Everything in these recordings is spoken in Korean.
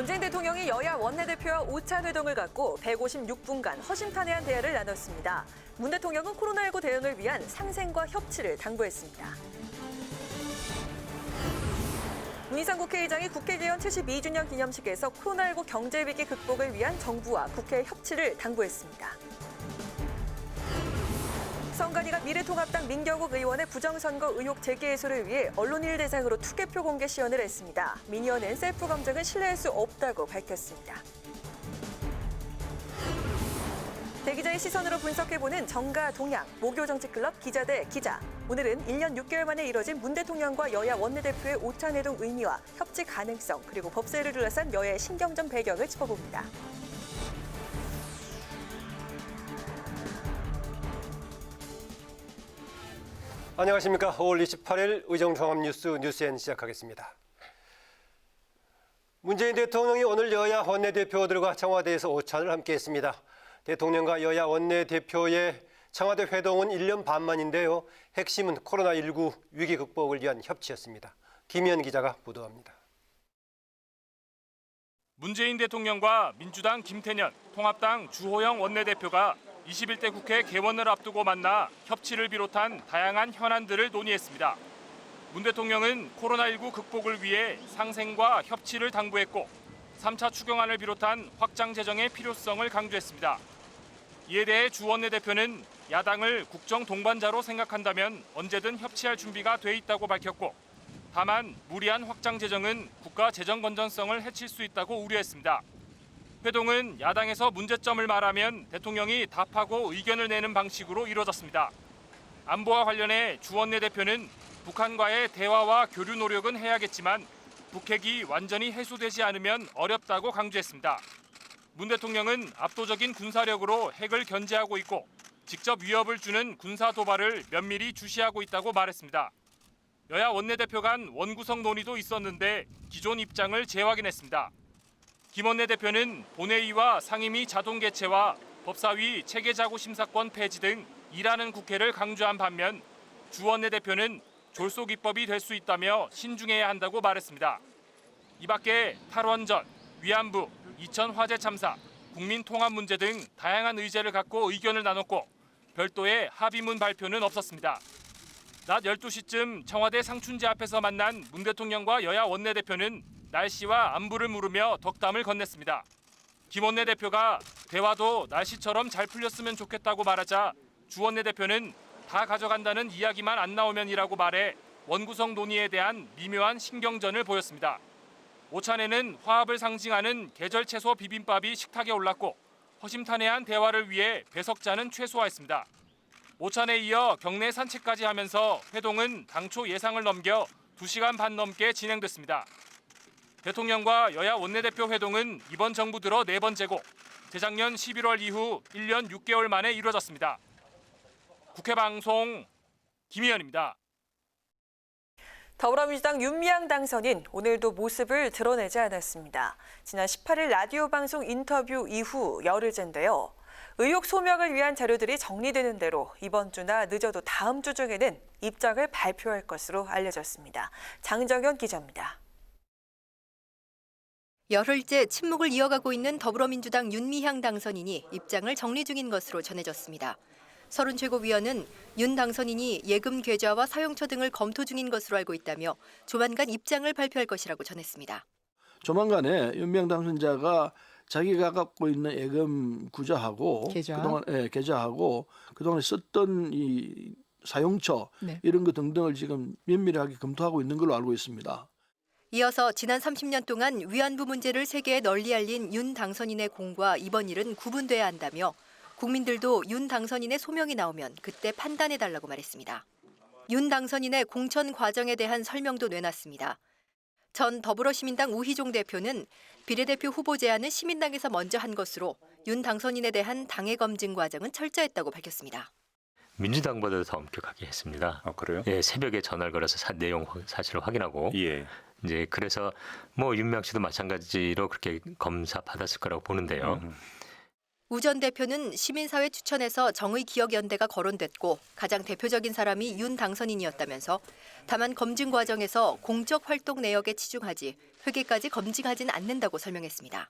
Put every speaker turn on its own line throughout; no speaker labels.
문재인 대통령이 여야 원내대표와 오찬 회동을 갖고 156분간 허심탄회한 대화를 나눴습니다. 문 대통령은 코로나19 대응을 위한 상생과 협치를 당부했습니다. 문희상 국회의장이 국회 개원 72주년 기념식에서 코로나19 경제위기 극복을 위한 정부와 국회의 협치를 당부했습니다. 성관이가 미래통합당 민경욱 의원의 부정선거 의혹 재개 해소를 위해 언론인을 대상으로 투개표 공개 시연을 했습니다. 민 의원은 셀프 검증은 신뢰할 수 없다고 밝혔습니다. 대기자의 시선으로 분석해보는 정가 동향, 모교정치클럽 기자 대 기자. 오늘은 1년 6개월 만에 이뤄진 문 대통령과 여야 원내대표의 오찬회동 의미와 협치 가능성, 그리고 법사위를 둘러싼 여야의 신경전 배경을 짚어봅니다.
안녕하십니까. 5월 28일 의정종합뉴스 뉴스엔 시작하겠습니다. 문재인 대통령이 오늘 여야 원내대표들과 청와대에서 오찬을 함께했습니다. 대통령과 여야 원내대표의 청와대 회동은 1년 반 만인데요. 핵심은 코로나19 위기 극복을 위한 협치였습니다. 김현 기자가 보도합니다.
문재인 대통령과 민주당 김태년, 통합당 주호영 원내대표가 21대 국회 개원을 앞두고 만나 협치를 비롯한 다양한 현안들을 논의했습니다. 문 대통령은 코로나19 극복을 위해 상생과 협치를 당부했고 3차 추경안을 비롯한 확장 재정의 필요성을 강조했습니다. 이에 대해 주 원내대표는 야당을 국정 동반자로 생각한다면 언제든 협치할 준비가 돼 있다고 밝혔고 다만 무리한 확장 재정은 국가 재정 건전성을 해칠 수 있다고 우려했습니다. 회동은 야당에서 문제점을 말하면 대통령이 답하고 의견을 내는 방식으로 이루어졌습니다. 안보와 관련해 주 원내대표는 북한과의 대화와 교류 노력은 해야겠지만 북핵이 완전히 해소되지 않으면 어렵다고 강조했습니다. 문 대통령은 압도적인 군사력으로 핵을 견제하고 있고 직접 위협을 주는 군사 도발을 면밀히 주시하고 있다고 말했습니다. 여야 원내대표 간 원구성 논의도 있었는데 기존 입장을 재확인했습니다. 김 원내대표는 본회의와 상임위 자동 개최와 법사위 체계자구 심사권 폐지 등 일하는 국회를 강조한 반면 주 원내대표는 졸속 입법이 될 수 있다며 신중해야 한다고 말했습니다. 이 밖에 탈원전, 위안부, 이천 화재 참사, 국민 통합 문제 등 다양한 의제를 갖고 의견을 나눴고 별도의 합의문 발표는 없었습니다. 낮 12시쯤 청와대 상춘지 앞에서 만난 문 대통령과 여야 원내대표는 날씨와 안부를 물으며 덕담을 건넸습니다. 김 원내대표가 대화도 날씨처럼 잘 풀렸으면 좋겠다고 말하자 주 원내대표는 다 가져간다는 이야기만 안 나오면이라고 말해 원구성 논의에 대한 미묘한 신경전을 보였습니다. 오찬에는 화합을 상징하는 계절 채소 비빔밥이 식탁에 올랐고 허심탄회한 대화를 위해 배석자는 최소화했습니다. 오찬에 이어 경내 산책까지 하면서 회동은 당초 예상을 넘겨 2시간 반 넘게 진행됐습니다. 대통령과 여야 원내대표 회동은 이번 정부 들어 4번째고 재작년 11월 이후 1년 6개월 만에 이루어졌습니다. 국회 방송 김희연입니다.
더불어민주당 윤미향 당선인 오늘도 모습을 드러내지 않았습니다. 지난 18일 라디오 방송 인터뷰 이후 열을 잰데요. 의혹 소명을 위한 자료들이 정리되는 대로 이번 주나 늦어도 다음 주 중에는 입장을 발표할 것으로 알려졌습니다. 장정현 기자입니다.
열흘째 침묵을 이어가고 있는 더불어민주당 윤미향 당선인이 입장을 정리 중인 것으로 전해졌습니다. 서른 최고위원은 윤 당선인이 예금 계좌와 사용처 등을 검토 중인 것으로 알고 있다며 조만간 입장을 발표할 것이라고 전했습니다.
조만간에 윤미향 당선자가 자기가 갖고 있는 예금 구좌하고 계좌하고 그동안에 썼던 이 사용처 이런 거 등등을 지금 면밀하게 검토하고 있는 걸로 알고 있습니다.
이어서 지난 30년 동안 위안부 문제를 세계에 널리 알린 윤 당선인의 공과 이번 일은 구분돼야 한다며 국민들도 윤 당선인의 소명이 나오면 그때 판단해달라고 말했습니다. 윤 당선인의 공천 과정에 대한 설명도 내놨습니다. 전 더불어시민당 우희종 대표는 비례대표 후보 제안은 시민당에서 먼저 한 것으로 윤 당선인에 대한 당의 검증 과정은 철저했다고 밝혔습니다.
민주당보다 더 엄격하게 했습니다.
아, 그래요?
예, 새벽에 전화를 걸어서 내용 사실을 확인하고 이제 그래서 뭐 윤미향 씨도 마찬가지로 그렇게 검사 받았을 거라고 보는데요.
우 전 대표는 시민사회 추천에서 정의기억연대가 거론됐고 가장 대표적인 사람이 윤 당선인이었다면서 다만 검증 과정에서 공적 활동 내역에 치중하지 회계까지 검증하진 않는다고 설명했습니다.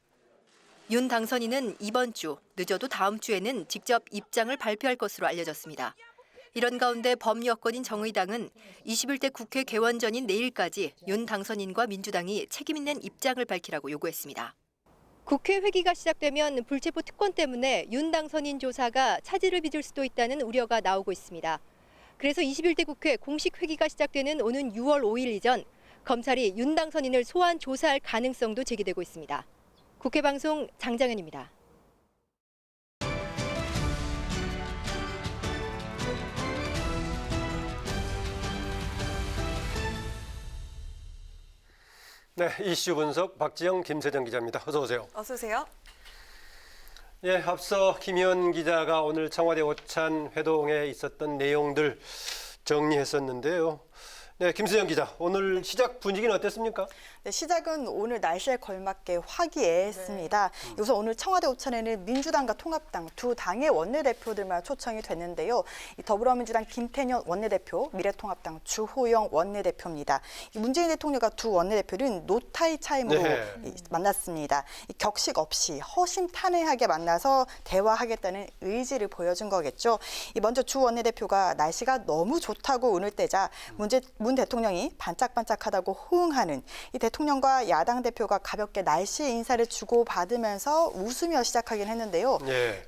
윤 당선인은 이번 주, 늦어도 다음 주에는 직접 입장을 발표할 것으로 알려졌습니다. 이런 가운데 범여권인 정의당은 21대 국회 개원 전인 내일까지 윤 당선인과 민주당이 책임 있는 입장을 밝히라고 요구했습니다. 국회 회기가 시작되면 불체포 특권 때문에 윤 당선인 조사가 차질을 빚을 수도 있다는 우려가 나오고 있습니다. 그래서 21대 국회 공식 회기가 시작되는 오는 6월 5일 이전 검찰이 윤 당선인을 소환 조사할 가능성도 제기되고 있습니다. 국회 방송 장장현입니다.
네, 이슈 분석 박지영, 김세정 기자입니다. 어서 오세요.
어서 오세요.
예, 앞서 김희연 기자가 오늘 청와대 오찬 회동에 있었던 내용들 정리했었는데요. 네, 김세정 기자, 오늘 시작 분위기는 어땠습니까?
네, 시작은 오늘 날씨에 걸맞게 화기애애했습니다. 우선 오늘 청와대 오찬에는 민주당과 통합당 두 당의 원내대표들만 초청이 됐는데요. 더불어민주당 김태년 원내대표, 미래통합당 주호영 원내대표입니다. 문재인 대통령과 두 원내대표는 노타이 차임으로 만났습니다. 격식 없이 허심탄회하게 만나서 대화하겠다는 의지를 보여준 거겠죠. 먼저 주 원내대표가 날씨가 너무 좋다고 운을 떼자 문 대통령이 반짝반짝하다고 호응하는 이 대통령과 야당 대표가 가볍게 날씨 인사를 주고받으면서 웃으며 시작하긴 했는데요.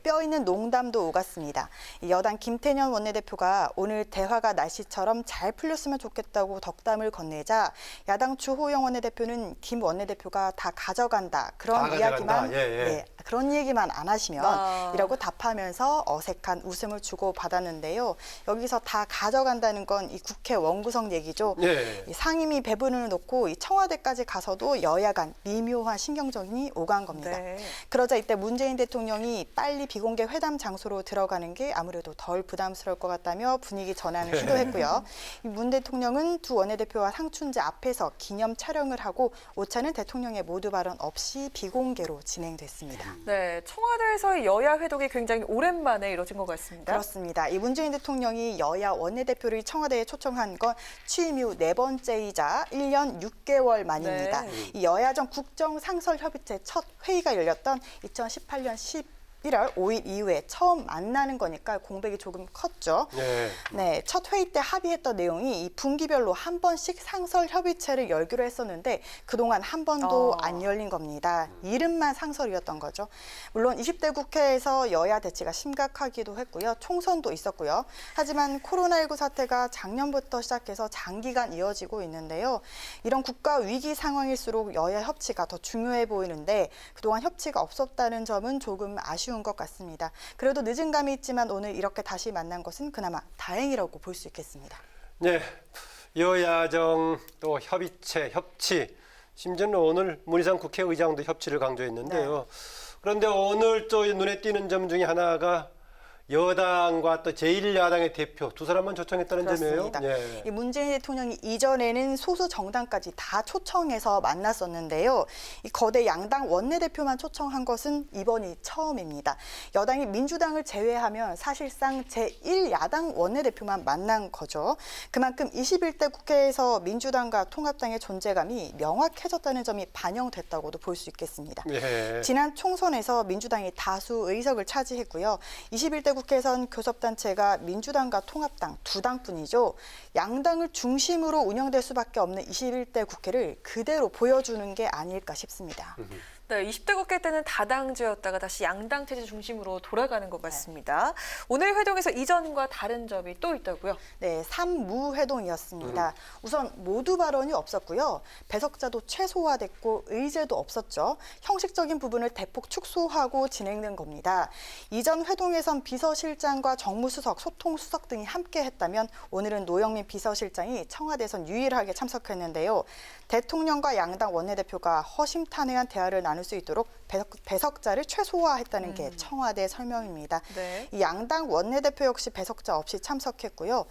뼈 있는 농담도 오갔습니다. 여당 김태년 원내대표가 오늘 대화가 날씨처럼 잘 풀렸으면 좋겠다고 덕담을 건네자 야당 주호영 원내대표는 김 원내대표가 다 가져간다. 그런 이야기만 그런 얘기만 안 하시면 이라고 답하면서 어색한 웃음을 주고받았는데요. 여기서 다 가져간다는 건 이 국회 원구성 얘기죠. 이 상임위 배분을 놓고 이 청와대까지 가서도 여야 간 미묘한 신경전이 오간 겁니다. 그러자 이때 문재인 대통령이 빨리 비공개 회담 장소로 들어가는 게 아무래도 덜 부담스러울 것 같다며 분위기 전환을 시도했고요. 문 대통령은 두 원내대표와 상춘제 앞에서 기념 촬영을 하고 오차는 대통령의 모두 발언 없이 비공개로 진행됐습니다.
네, 청와대에서의 여야 회동이 굉장히 오랜만에 이뤄진 것 같습니다.
그렇습니다. 이 문재인 대통령이 여야 원내대표를 청와대에 초청한 건 취임 이후 네 번째이자 1년 6개월 만입니다. 이 여야정 국정상설협의체 첫 회의가 열렸던 2018년 11월 5일 이후에 처음 만나는 거니까 공백이 조금 컸죠. 네, 첫 회의 때 합의했던 내용이 이 분기별로 한 번씩 상설협의체를 열기로 했었는데 그동안 한 번도 안 열린 겁니다. 이름만 상설이었던 거죠. 물론 20대 국회에서 여야 대치가 심각하기도 했고요. 총선도 있었고요. 하지만 코로나19 사태가 작년부터 시작해서 장기간 이어지고 있는데요. 이런 국가 위기 상황일수록 여야 협치가 더 중요해 보이는데 그동안 협치가 없었다는 점은 조금 아쉬운 것 같습니다. 그래도 늦은 감이 있지만 오늘 이렇게 다시 만난 것은 그나마 다행이라고 볼 수 있겠습니다.
네, 여야정 또 협의체, 협치, 심지어는 오늘 문희상 국회의장도 협치를 강조했는데요. 그런데 오늘 또 눈에 띄는 점 중에 하나가 여당과 또 제1야당의 대표 두 사람만 초청했다는 점이에요.
이 문재인 대통령이 이전에는 소수 정당까지 다 초청해서 만났었는데요. 이 거대 양당 원내대표만 초청한 것은 이번이 처음입니다. 여당이 민주당을 제외하면 사실상 제1야당 원내대표만 만난 거죠. 그만큼 21대 국회에서 민주당과 통합당의 존재감이 명확해졌다는 점이 반영됐다고도 볼 수 있겠습니다. 지난 총선에서 민주당이 다수 의석을 차지했고요. 21대 국회에선 교섭단체가 민주당과 통합당 두 당뿐이죠. 양당을 중심으로 운영될 수밖에 없는 21대 국회를 그대로 보여주는 게 아닐까 싶습니다.
네, 20대 국회 때는 다당제였다가 다시 양당 체제 중심으로 돌아가는 것 같습니다. 오늘 회동에서 이전과 다른 점이 또 있다고요?
네, 3무 회동이었습니다. 우선 모두 발언이 없었고요. 배석자도 최소화됐고 의제도 없었죠. 형식적인 부분을 대폭 축소하고 진행된 겁니다. 이전 회동에선 비서실장과 정무수석, 소통수석 등이 함께 했다면 오늘은 노영민 비서실장이 청와대에선 유일하게 참석했는데요. 대통령과 양당 원내대표가 허심탄회한 대화를 나눌 수 있도록 배석자를 최소화했다는 게 청와대 설명입니다. 이 양당 원내대표 역시 배석자 없이 참석했고요.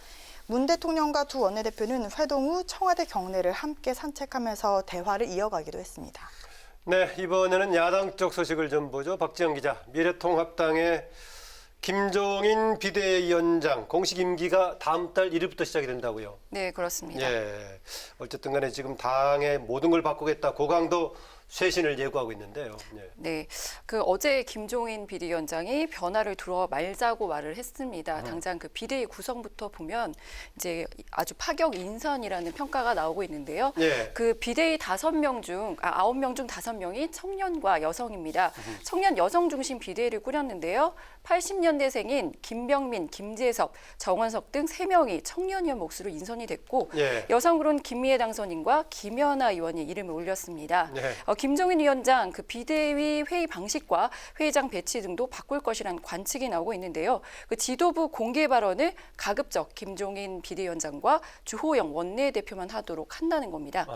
문 대통령과 두 원내대표는 회동 후 청와대 경내를 함께 산책하면서 대화를 이어가기도 했습니다.
네, 이번에는 야당 쪽 소식을 좀 보죠. 박지영 기자, 미래통합당의 김종인 비대위원장 공식 임기가 다음 달 1일부터 시작이 된다고요.
네, 그렇습니다.
예, 어쨌든 간에 지금 당의 모든 걸 바꾸겠다, 고강도 쇄신을 예고하고 있는데요. 예.
네, 그 어제 김종인 비대위원장이 변화를 두어 말자고 말을 했습니다. 당장 그 비대위 구성부터 보면 이제 아주 파격 인선이라는 평가가 나오고 있는데요.
예.
그 비대위 9명 중 5명이 청년과 여성입니다. 청년 여성 중심 비대위를 꾸렸는데요. 80년대생인 김병민, 김재섭, 정원석 등 3명이 청년위원 몫으로 인선이 됐고
예.
여성으로는 김미애 당선인과 김연아 의원이 이름을 올렸습니다.
네.
김종인 위원장 그 비대위 회의 방식과 회의장 배치 등도 바꿀 것이라는 관측이 나오고 있는데요. 그 지도부 공개 발언을 가급적 김종인 비대위원장과 주호영 원내대표만 하도록 한다는 겁니다.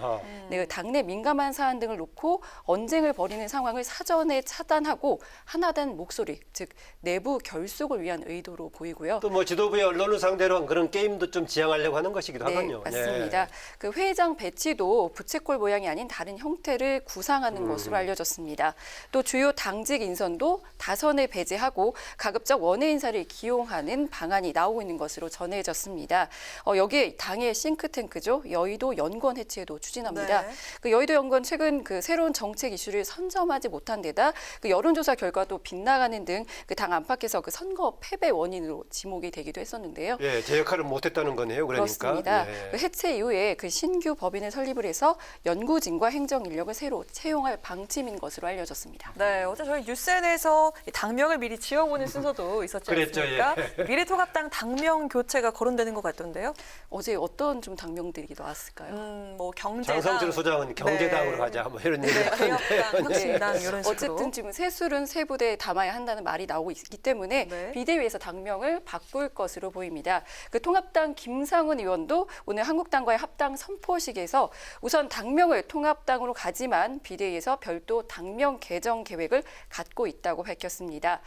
네, 당내 민감한 사안 등을 놓고 언쟁을 벌이는 상황을 사전에 차단하고 하나된 목소리, 즉 내부 결속을 위한 의도로 보이고요.
또 뭐 지도부의 언론을 상대로 한 그런 게임도 좀 지향하려고 하는 것이기도
네,
하군요.
맞습니다.
예.
그 회의장 배치도 부채꼴 모양이 아닌 다른 형태를 구상하는 것으로 알려졌습니다. 또 주요 당직 인선도 다선을 배제하고 가급적 원외 인사를 기용하는 방안이 나오고 있는 것으로 전해졌습니다. 여기에 당의 싱크탱크죠. 여의도 연구원 해체도 추진합니다.
네.
그 여의도 연구원 최근 그 새로운 정책 이슈를 선점하지 못한 데다 그 여론조사 결과도 빗나가는 등 그 당 안팎에서 그 선거 패배 원인으로 지목이 되기도 했었는데요.
예, 제 역할을 못했다는 거네요. 그러니까.
그렇습니다.
예.
그 해체 이후에 그 신규 법인을 설립을 해서 연구진과 행정 인력을 새로 채용할 방침인 것으로 알려졌습니다.
네, 어제 저희 뉴스엔에서 당명을 미리 지어보는 순서도 있었지
그랬죠,
않습니까?
예.
미래통합당 당명 교체가 거론되는 것 같던데요.
어제 어떤 좀 당명들이 나왔을까요?
뭐 경제당,
장성철 소장은 경제당으로
네.
가자, 뭐 이런 얘기.
네, 개혁당, 혁신당 이런 식으로.
어쨌든 지금 세술은 세 부대에 담아야 한다는 말이 나오고 있기 때문에
네.
비대위에서 당명을 바꿀 것으로 보입니다. 그 통합당 김상훈 의원도 오늘 한국당과의 합당 선포식에서 우선 당명을 통합당으로 가지만 비대위에서 별도 당명 개정 계획을 갖고 있다고 밝혔습니다.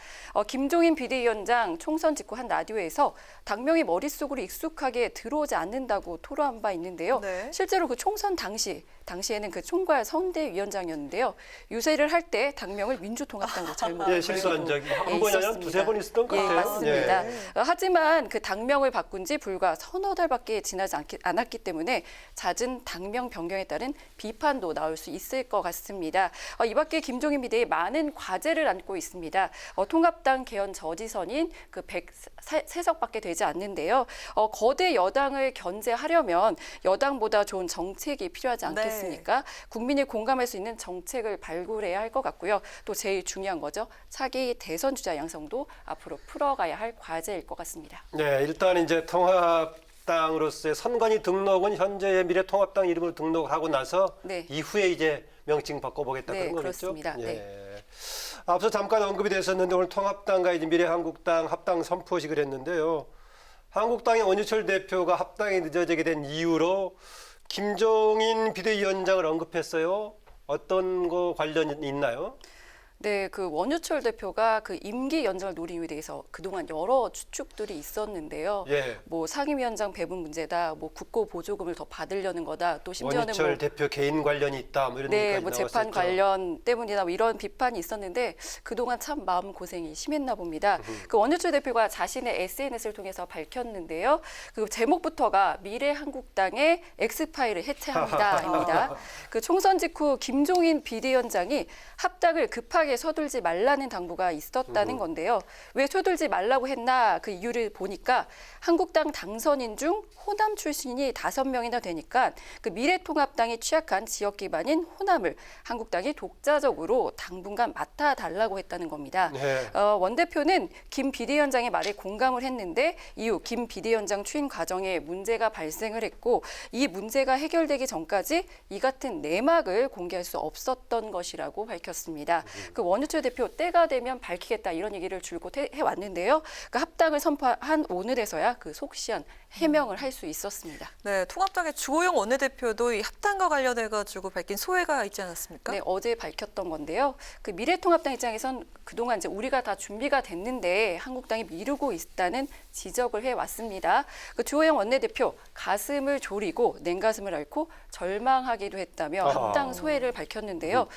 김종인 비대위원장 총선 직후 한 라디오에서 당명이 머릿속으로 익숙하게 들어오지 않는다고 토로한 바 있는데요.
네.
실제로 그 총선 당시에는 그 총괄 선대위원장이었는데요. 유세를 할 때 당명을 민주통합당으로 잘못
예, 실수한 적이 한 번이 아니라 두세 번 있었던 것
예,
같아요.
맞습니다.
예.
하지만 그 당명을 바꾼 지 불과 서너 달밖에 지나지 않았기 때문에 잦은 당명 변경에 따른 비판도 나올 수 있을 것 같습니다. 이 밖에 김종인 비대위 많은 과제를 안고 있습니다. 통합당 개헌 저지선인 그 103석밖에 되지 않는데요. 거대 여당을 견제하려면 여당보다 좋은 정책이 필요하지 않겠습니까? 국민이 공감할 수 있는 정책을 발굴해야 할 것 같고요. 또 제일 중요한 거죠. 차기 대선 주자 양성도 앞으로 풀어가야 할 과제일 것 같습니다.
네, 일단 이제 통합당으로서의 선관위 등록은 현재의 미래통합당 이름으로 등록하고 나서
네.
이후에 이제 명칭 바꿔보겠다
네,
그런 거겠죠?
그렇습니다.
예.
네.
앞서 잠깐 언급이 됐었는데 오늘 통합당과 이제 미래한국당 합당 선포식을 했는데요. 한국당의 원유철 대표가 합당이 늦어지게 된 이유로 김종인 비대위원장을 언급했어요. 어떤 거 관련이 있나요?
네, 그 원유철 대표가 그 임기 연장을 노린 이유에 대해서 그동안 여러 추측들이 있었는데요.
예.
뭐 상임위원장 배분 문제다, 뭐 국고 보조금을 더 받으려는 거다, 또 심지어는
원유철
뭐
대표 개인 관련이 있다, 뭐 이런
네,
얘기까지
뭐
나왔었죠.
재판 관련 때문이다, 뭐 이런 비판이 있었는데 그동안 참 마음 고생이 심했나 봅니다. 그 원유철 대표가 자신의 SNS를 통해서 밝혔는데요. 그 제목부터가 미래한국당의 엑스파일을 해체합니다입니다. 그 총선 직후 김종인 비대위원장이 합당을 급하게 서둘지 말라는 당부가 있었다는 건데요. 왜 서둘지 말라고 했나 그 이유를 보니까 한국당 당선인 중 호남 출신이 5명이나 되니까 그 미래통합당이 취약한 지역 기반인 호남을 한국당이 독자적으로 당분간 맡아달라고 했다는 겁니다.
네.
원 대표는 김 비대위원장의 말에 공감을 했는데 이후 김 비대위원장 취임 과정에 문제가 발생을 했고 이 문제가 해결되기 전까지 이 같은 내막을 공개할 수 없었던 것이라고 밝혔습니다. 그 원유철 대표 때가 되면 밝히겠다 이런 얘기를 줄곧 해왔는데요. 그 합당을 선포한 오늘에서야 그 속시한 해명을 할 수 있었습니다.
네, 통합당의 주호영 원내대표도 이 합당과 관련해가지고 밝힌 소회가 있지 않았습니까?
네, 어제 밝혔던 건데요. 그 미래통합당 입장에선 그동안 이제 우리가 다 준비가 됐는데 한국당이 미루고 있다는 지적을 해왔습니다. 그 주호영 원내대표 가슴을 졸이고 냉가슴을 앓고 절망하기도 했다며 합당 소회를 밝혔는데요.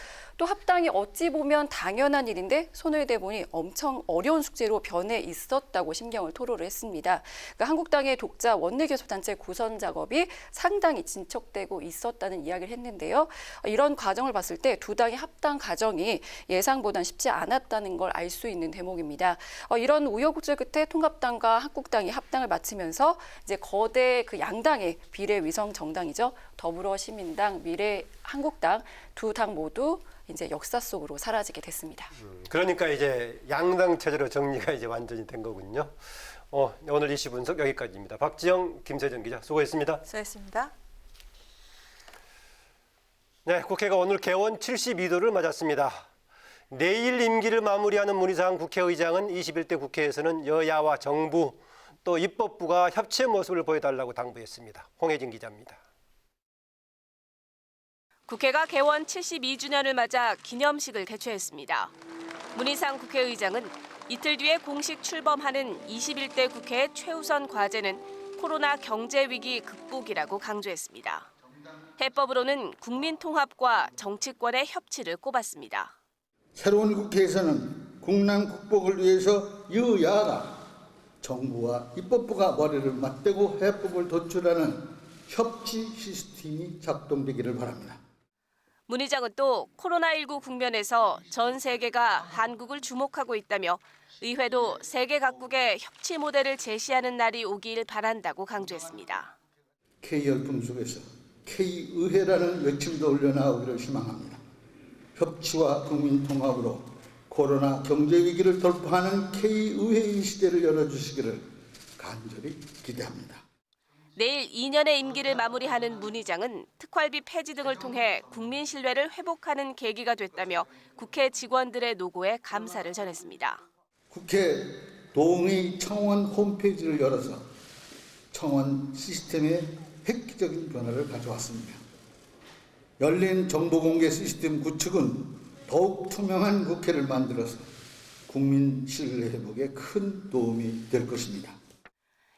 또 합당이 어찌 보면 당연한 일인데 손을 대보니 엄청 어려운 숙제로 변해 있었다고 심경을 토로를 했습니다. 그러니까 한국당의 독자 원내교섭단체 구성 작업이 상당히 진척되고 있었다는 이야기를 했는데요. 이런 과정을 봤을 때 두 당의 합당 과정이 예상보단 쉽지 않았다는 걸 알 수 있는 대목입니다. 이런 우여곡절 끝에 통합당과 한국당이 합당을 마치면서 이제 거대 그 양당의 비례위성 정당이죠. 더불어시민당, 미래한국당 두 당 모두 이제 역사 속으로 사라지게 됐습니다.
그러니까 이제 양당 체제로 정리가 이제 완전히 된 거군요. 오늘 이슈 분석 여기까지입니다. 박지영, 김세정 기자 수고했습니다.
수고했습니다.
네, 국회가 오늘 개원 72도를 맞았습니다. 내일 임기를 마무리하는 문희상 국회의장은 21대 국회에서는 여야와 정부 또 입법부가 협치의 모습을 보여달라고 당부했습니다. 홍혜진 기자입니다.
국회가 개원 72주년을 맞아 기념식을 개최했습니다. 문희상 국회의장은 이틀 뒤에 공식 출범하는 21대 국회의 최우선 과제는 코로나 경제 위기 극복이라고 강조했습니다. 해법으로는 국민 통합과 정치권의 협치를 꼽았습니다.
새로운 국회에서는 국난 극복을 위해서 여야가 정부와 입법부가 머리를 맞대고 해법을 도출하는 협치 시스템이 작동되기를 바랍니다.
문 의장은 또 코로나19 국면에서 전 세계가 한국을 주목하고 있다며 의회도 세계 각국의 협치 모델을 제시하는 날이 오길 바란다고 강조했습니다.
K열풍 속에서 K의회라는 외침도 올려나오기를 희망합니다. 협치와 국민 통합으로 코로나 경제 위기를 돌파하는 K의회의 시대를 열어주시기를 간절히 기대합니다.
내일 2년의 임기를 마무리하는 문 의장은 특활비 폐지 등을 통해 국민 신뢰를 회복하는 계기가 됐다며 국회 직원들의 노고에 감사를 전했습니다.
국회 동의 청원 홈페이지를 열어서 청원 시스템에 획기적인 변화를 가져왔습니다. 열린 정보공개 시스템 구축은 더욱 투명한 국회를 만들어서 국민 신뢰 회복에 큰 도움이 될 것입니다.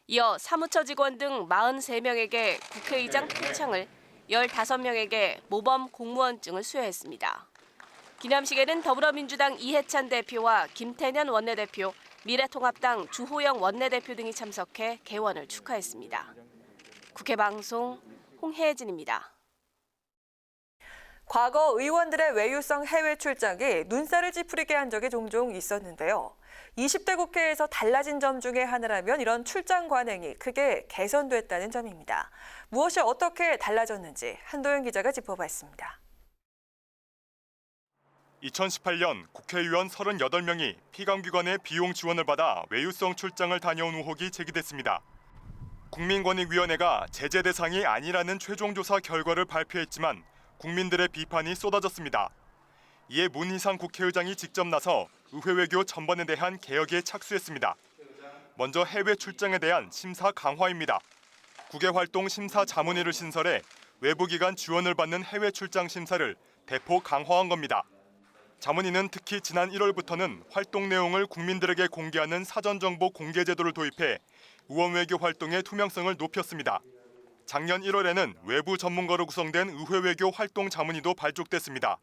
이어 사무처 직원 등 43명에게 국회의장 표창을, 15명에게 모범 공무원증을 수여했습니다. 기념식에는 더불어민주당 이해찬 대표와 김태년 원내대표, 미래통합당 주호영 원내대표 등이 참석해 개원을 축하했습니다. 국회방송 홍혜진입니다.
과거 의원들의 외유성 해외 출장이 눈살을 찌푸리게 한 적이 종종 있었는데요. 20대 국회에서 달라진 점 중에 하나라면 이런 출장 관행이 크게 개선됐다는 점입니다. 무엇이 어떻게 달라졌는지 한도영 기자가 짚어봤습니다.
2018년 국회의원 38명이 피감기관의 비용 지원을 받아 외유성 출장을 다녀온 의혹이 제기됐습니다. 국민권익위원회가 제재 대상이 아니라는 최종 조사 결과를 발표했지만 국민들의 비판이 쏟아졌습니다. 이에 문희상 국회의장이 직접 나서 의회 외교 전반에 대한 개혁에 착수했습니다. 먼저 해외 출장에 대한 심사 강화입니다. 국외활동 심사 자문위를 신설해 외부기관 지원을 받는 해외 출장 심사를 대폭 강화한 겁니다. 자문위는 특히 지난 1월부터는 활동 내용을 국민들에게 공개하는 사전정보 공개 제도를 도입해 의원 외교 활동의 투명성을 높였습니다. 작년 1월에는 외부 전문가로 구성된 의회 외교 활동 자문위도 발족됐습니다.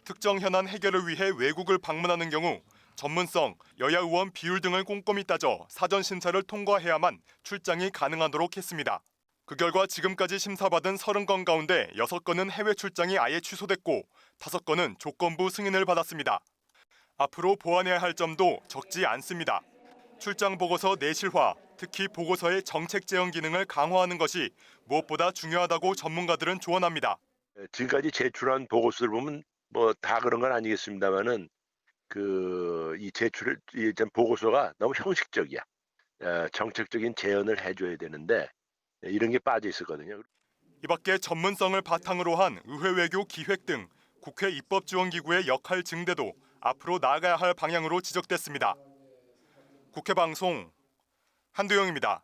특정 현안 해결을 위해 외국을 방문하는 경우 전문성, 여야 의원 비율 등을 꼼꼼히 따져 사전 심사를 통과해야만 출장이 가능하도록 했습니다. 그 결과 지금까지 심사받은 30건 가운데 6건은 해외 출장이 아예 취소됐고 5건은 조건부 승인을 받았습니다. 앞으로 보완해야 할 점도 적지 않습니다. 출장 보고서 내실화, 특히 보고서의 정책 제언 기능을 강화하는 것이 무엇보다 중요하다고 전문가들은 조언합니다.
지금까지 제출한 보고서를 보면 뭐 다 그런 건 아니겠습니다만은 이 보고서가 너무 형식적이야. 정책적인 제언을 해줘야 되는데 이런 게 빠져 있었거든요.
이 밖에 전문성을 바탕으로 한 의회 외교 기획 등 국회 입법지원기구의 역할 증대도 앞으로 나아가야 할 방향으로 지적됐습니다. 국회 방송 한도영입니다.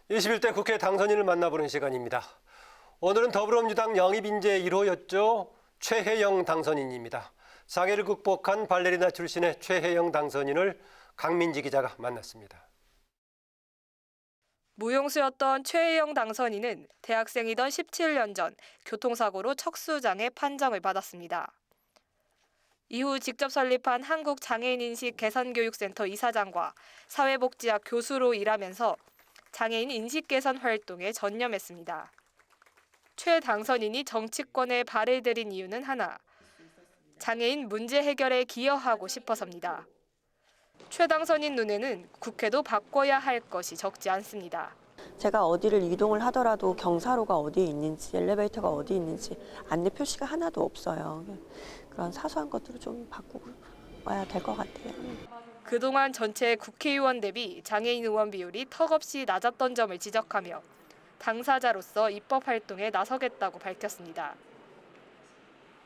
(21대) 국회 당선인을 만나보는 시간입니다. 오늘은 더불어민주당 영입인재 1호였죠. 최혜영 당선인입니다. 장애를 극복한 발레리나 출신의 최혜영 당선인을 강민지 기자가 만났습니다.
무용수였던 최혜영 당선인은 대학생이던 17년 전 교통사고로 척수장애 판정을 받았습니다. 이후 직접 설립한 한국장애인인식 개선교육센터 이사장과 사회복지학 교수로 일하면서 장애인 인식 개선 활동에 전념했습니다. 최 당선인이 정치권에 발을 들인 이유는 하나, 장애인 문제 해결에 기여하고 싶어서입니다. 최 당선인 눈에는 국회도 바꿔야 할 것이 적지 않습니다.
제가 어디를 이동을 하더라도 경사로가 어디에 있는지, 엘리베이터가 어디에 있는지 안내 표시가 하나도 없어요. 그런 사소한 것들을 좀 바꾸고 와야 될 것 같아요.
그동안 전체 국회의원 대비 장애인 의원 비율이 턱없이 낮았던 점을 지적하며 당사자로서 입법 활동에 나서겠다고 밝혔습니다.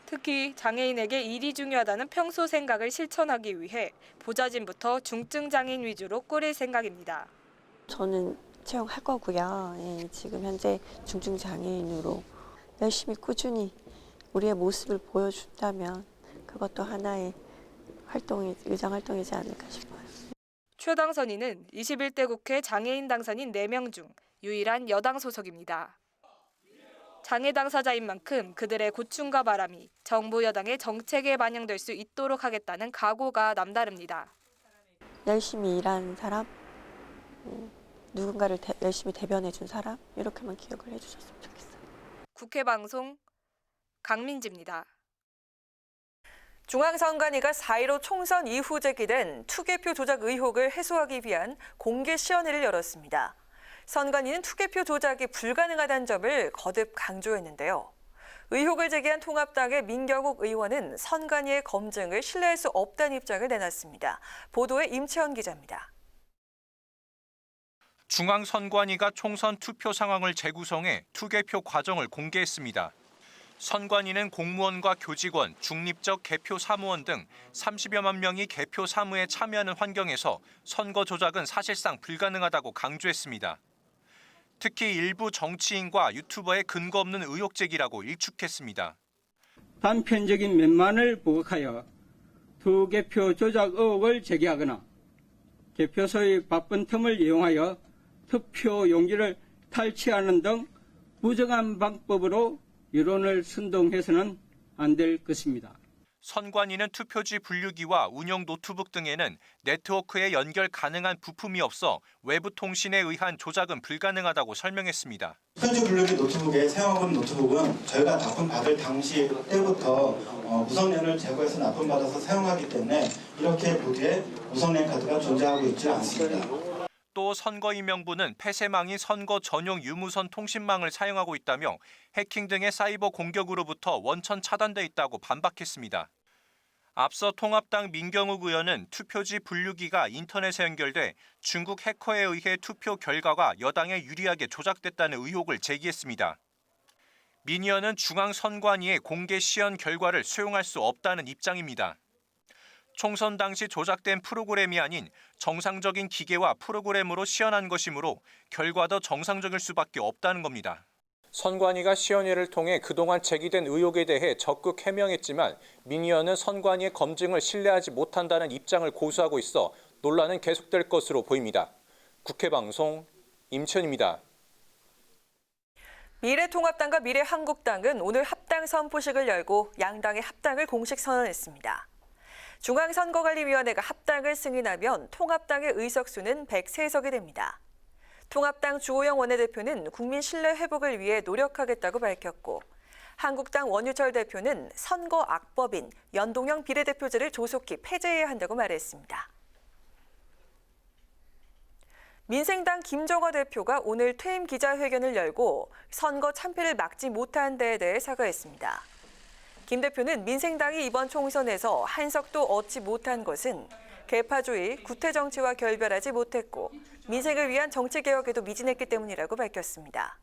특히 장애인에게 일이 중요하다는 평소 생각을 실천하기 위해 보좌진부터 중증 장애인 위주로 꾸릴 생각입니다.
저는 채용할 거고요. 예, 지금 현재 중증 장애인으로 열심히 꾸준히 우리의 모습을 보여준다면 그것도 하나의 의정 활동이지 않을까 싶어요.
최 당선인은 21대 국회 장애인 당선인 4명 중 유일한 여당 소속입니다. 장애 당사자인 만큼 그들의 고충과 바람이 정부 여당의 정책에 반영될 수 있도록 하겠다는 각오가 남다릅니다.
열심히 일한 사람, 누군가를 열심히 대변해준 사람, 이렇게만 기억을 해주셨으면 좋겠어요.
국회 방송 강민지입니다.
중앙선관위가 4.15 총선 이후 제기된 투개표 조작 의혹을 해소하기 위한 공개 시연회를 열었습니다. 선관위는 투개표 조작이 불가능하다는 점을 거듭 강조했는데요. 의혹을 제기한 통합당의 민경욱 의원은 선관위의 검증을 신뢰할 수 없다는 입장을 내놨습니다. 보도에 임채원 기자입니다.
중앙선관위가 총선 투표 상황을 재구성해 투개표 과정을 공개했습니다. 선관위는 공무원과 교직원, 중립적 개표 사무원 등 30여만 명이 개표 사무에 참여하는 환경에서 선거 조작은 사실상 불가능하다고 강조했습니다. 특히 일부 정치인과 유튜버의 근거 없는 의혹 제기라고 일축했습니다.
단편적인 면만을 부각하여 투개표 조작 의혹을 제기하거나 개표소의 바쁜 틈을 이용하여 투표 용지를 탈취하는 등 부정한 방법으로 여론을 선동해서는 안 될 것입니다.
선관위는 투표지 분류기와 운영 노트북 등에는 네트워크에 연결 가능한 부품이 없어 외부 통신에 의한 조작은 불가능하다고 설명했습니다.
투표지 분류기 노트북에 사용하는 노트북은 저희가 납품받을 당시 때부터 무선랜을 제거해서 납품받아서 사용하기 때문에 이렇게 보드에 무선랜 카드가 존재하고 있지 않습니다.
또 선거인명부는 폐쇄망인 선거 전용 유무선 통신망을 사용하고 있다며 해킹 등의 사이버 공격으로부터 원천 차단돼 있다고 반박했습니다. 앞서 통합당 민경욱 의원은 투표지 분류기가 인터넷에 연결돼 중국 해커에 의해 투표 결과가 여당에 유리하게 조작됐다는 의혹을 제기했습니다. 민 의원은 중앙선관위의 공개 시연 결과를 수용할 수 없다는 입장입니다. 총선 당시 조작된 프로그램이 아닌 정상적인 기계와 프로그램으로 시연한 것이므로 결과도 정상적일 수밖에 없다는 겁니다. 선관위가 시연회를 통해 그동안 제기된 의혹에 대해 적극 해명했지만 민 의원은 선관위의 검증을 신뢰하지 못한다는 입장을 고수하고 있어 논란은 계속될 것으로 보입니다. 국회방송 임천입니다.
미래통합당과 미래한국당은 오늘 합당 선포식을 열고 양당의 합당을 공식 선언했습니다. 중앙선거관리위원회가 합당을 승인하면 통합당의 의석수는 103석이 됩니다. 통합당 주호영 원내대표는 국민 신뢰 회복을 위해 노력하겠다고 밝혔고 한국당 원유철 대표는 선거 악법인 연동형 비례대표제를 조속히 폐지해야 한다고 말했습니다. 민생당 김정화 대표가 오늘 퇴임 기자회견을 열고 선거 참패를 막지 못한 데에 대해 사과했습니다. 김 대표는 민생당이 이번 총선에서 한석도 얻지 못한 것은 계파주의, 구태정치와 결별하지 못했고 민생을 위한 정치개혁에도 미진했기 때문이라고 밝혔습니다.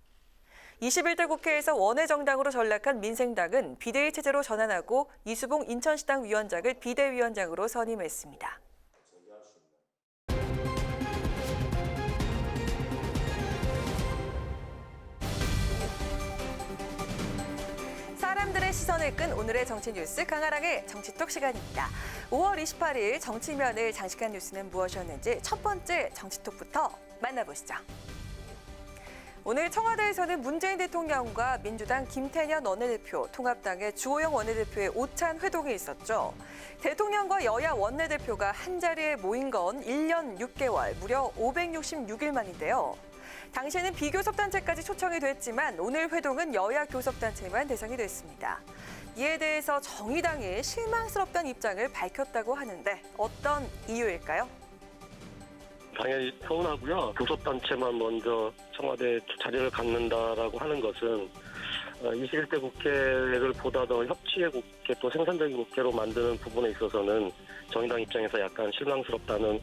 21대 국회에서 원외정당으로 전락한 민생당은 비대위 체제로 전환하고 이수봉 인천시당 위원장을 비대위원장으로 선임했습니다. 사람들의 시선을 끈 오늘의 정치 뉴스 강아랑의 정치톡 시간입니다. 5월 28일 정치면을 장식한 뉴스는 무엇이었는지 첫 번째 정치톡부터 만나보시죠. 오늘 청와대에서는 문재인 대통령과 민주당 김태년 원내대표, 통합당의 주호영 원내대표의 오찬 회동이 있었죠. 대통령과 여야 원내대표가 한자리에 모인 건 1년 6개월, 무려 566일 만인데요. 당시에는 비교섭단체까지 초청이 됐지만 오늘 회동은 여야 교섭단체만 대상이 됐습니다. 이에 대해서 정의당이 실망스럽다는 입장을 밝혔다고 하는데 어떤 이유일까요?
당연히 서운하고요. 교섭단체만 먼저 청와대 자리를 갖는다라고 하는 것은 21대 국회를 보다 더 협치의 국회 또 생산적인 국회로 만드는 부분에 있어서는 정의당 입장에서 약간 실망스럽다는.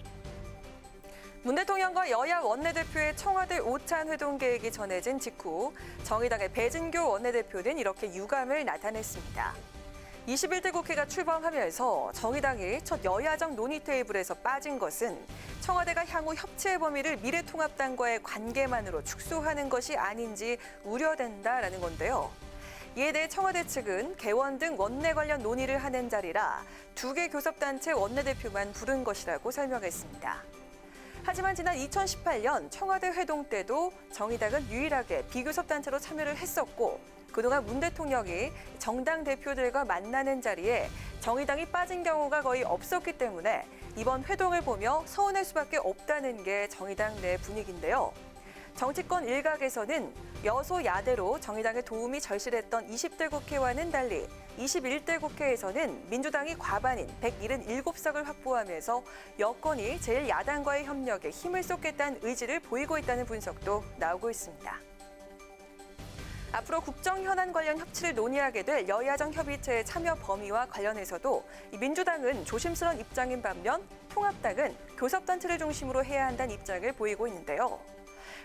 문 대통령과 여야 원내대표의 청와대 오찬 회동 계획이 전해진 직후 정의당의 배진교 원내대표는 이렇게 유감을 나타냈습니다. 21대 국회가 출범하면서 정의당이 첫 여야정 논의 테이블에서 빠진 것은 청와대가 향후 협치의 범위를 미래통합당과의 관계만으로 축소하는 것이 아닌지 우려된다라는 건데요. 이에 대해 청와대 측은 개원 등 원내 관련 논의를 하는 자리라 2개 교섭단체 원내대표만 부른 것이라고 설명했습니다. 하지만 지난 2018년 청와대 회동 때도 정의당은 유일하게 비교섭단체로 참여를 했었고 그동안 문 대통령이 정당 대표들과 만나는 자리에 정의당이 빠진 경우가 거의 없었기 때문에 이번 회동을 보며 서운할 수밖에 없다는 게 정의당 내 분위기인데요. 정치권 일각에서는 여소야대로 정의당의 도움이 절실했던 20대 국회와는 달리 21대 국회에서는 민주당이 과반인 177석을 확보하면서 여권이 제1야당과의 협력에 힘을 쏟겠다는 의지를 보이고 있다는 분석도 나오고 있습니다. 앞으로 국정 현안 관련 협치를 논의하게 될 여야정 협의체의 참여 범위와 관련해서도 민주당은 조심스러운 입장인 반면 통합당은 교섭단체를 중심으로 해야 한다는 입장을 보이고 있는데요.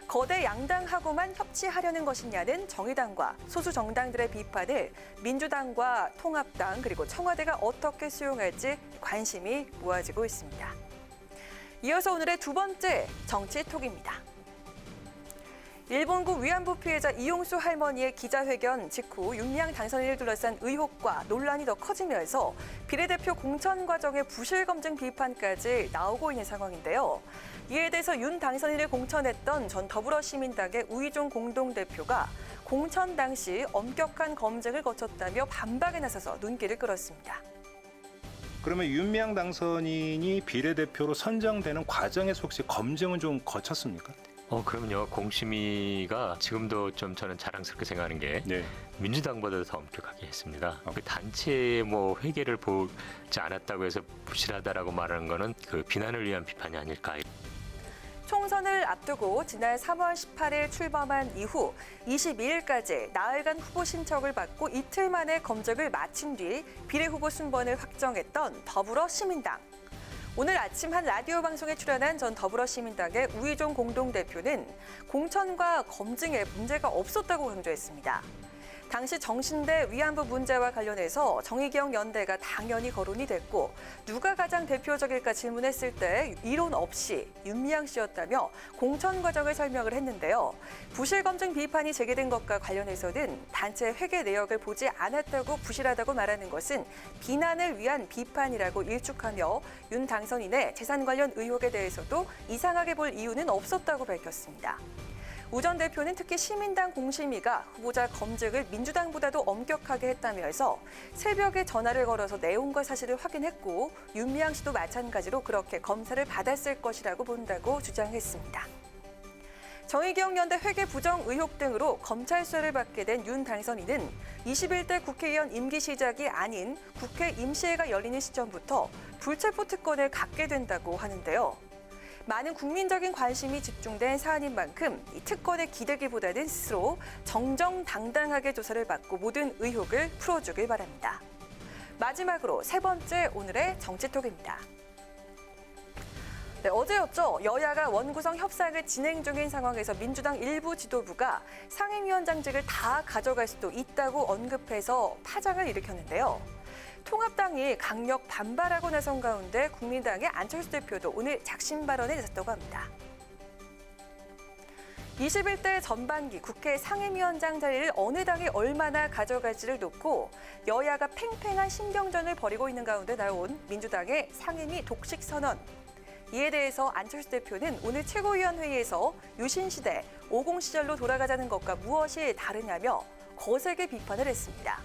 거대 양당하고만 협치하려는 것이냐는 정의당과 소수 정당들의 비판을 민주당과 통합당 그리고 청와대가 어떻게 수용할지 관심이 모아지고 있습니다. 이어서 오늘의 두 번째 정치톡입니다. 일본군 위안부 피해자 이용수 할머니의 기자회견 직후 윤미향 당선인을 둘러싼 의혹과 논란이 더 커지면서 비례대표 공천 과정의 부실 검증 비판까지 나오고 있는 상황인데요. 이에 대해서 윤 당선인을 공천했던 전 더불어시민당의 우이종 공동대표가 공천 당시 엄격한 검증을 거쳤다며 반박에 나서서 눈길을 끌었습니다.
그러면 윤미향 당선인이 비례대표로 선정되는 과정에서 혹시 검증은 좀 거쳤습니까?
그럼요. 공심위가 지금도 좀 저는 자랑스럽게 생각하는 게 민주당보다 더 엄격하게 했습니다. 그 단체의 회계를 보지 않았다고 해서 부실하다라고 말하는 거는 그 비난을 위한 비판이 아닐까.
총선을 앞두고 지난 3월 18일 출범한 이후 22일까지 나흘간 후보 신청을 받고 이틀 만에 검증을 마친 뒤 비례후보 순번을 확정했던 더불어시민당. 오늘 아침 한 라디오 방송에 출연한 전 더불어시민당의 우이종 공동대표는 공천과 검증에 문제가 없었다고 강조했습니다. 당시 정신대 위안부 문제와 관련해서 정의기억 연대가 당연히 거론이 됐고 누가 가장 대표적일까 질문했을 때 이론 없이 윤미향 씨였다며 공천 과정을 설명을 했는데요. 부실 검증 비판이 제기된 것과 관련해서는 단체 회계 내역을 보지 않았다고 부실하다고 말하는 것은 비난을 위한 비판이라고 일축하며 윤 당선인의 재산 관련 의혹에 대해서도 이상하게 볼 이유는 없었다고 밝혔습니다. 우 전 대표는 특히 시민당 공심위가 후보자 검증을 민주당보다도 엄격하게 했다면서 새벽에 전화를 걸어서 내용과 사실을 확인했고 윤미향 씨도 마찬가지로 그렇게 검사를 받았을 것이라고 본다고 주장했습니다. 정의기억연대 회계 부정 의혹 등으로 검찰 수사를 받게 된 윤 당선인은 21대 국회의원 임기 시작이 아닌 국회 임시회가 열리는 시점부터 불체포 특권을 갖게 된다고 하는데요. 많은 국민적인 관심이 집중된 사안인 만큼 이 특권에 기대기보다는 스스로 정정당당하게 조사를 받고 모든 의혹을 풀어주길 바랍니다. 마지막으로 세 번째 오늘의 정치톡입니다. 어제였죠. 여야가 원구성 협상을 진행 중인 상황에서 민주당 일부 지도부가 상임위원장직을 다 가져갈 수도 있다고 언급해서 파장을 일으켰는데요. 통합당이 강력 반발하고 나선 가운데 국민당의 안철수 대표도 오늘 작심 발언에 나섰다고 합니다. 21대 전반기 국회 상임위원장 자리를 어느 당이 얼마나 가져갈지를 놓고 여야가 팽팽한 신경전을 벌이고 있는 가운데 나온 민주당의 상임위 독식 선언. 이에 대해서 안철수 대표는 오늘 최고위원회의에서 유신시대, 50 시절로 돌아가자는 것과 무엇이 다르냐며 거세게 비판을 했습니다.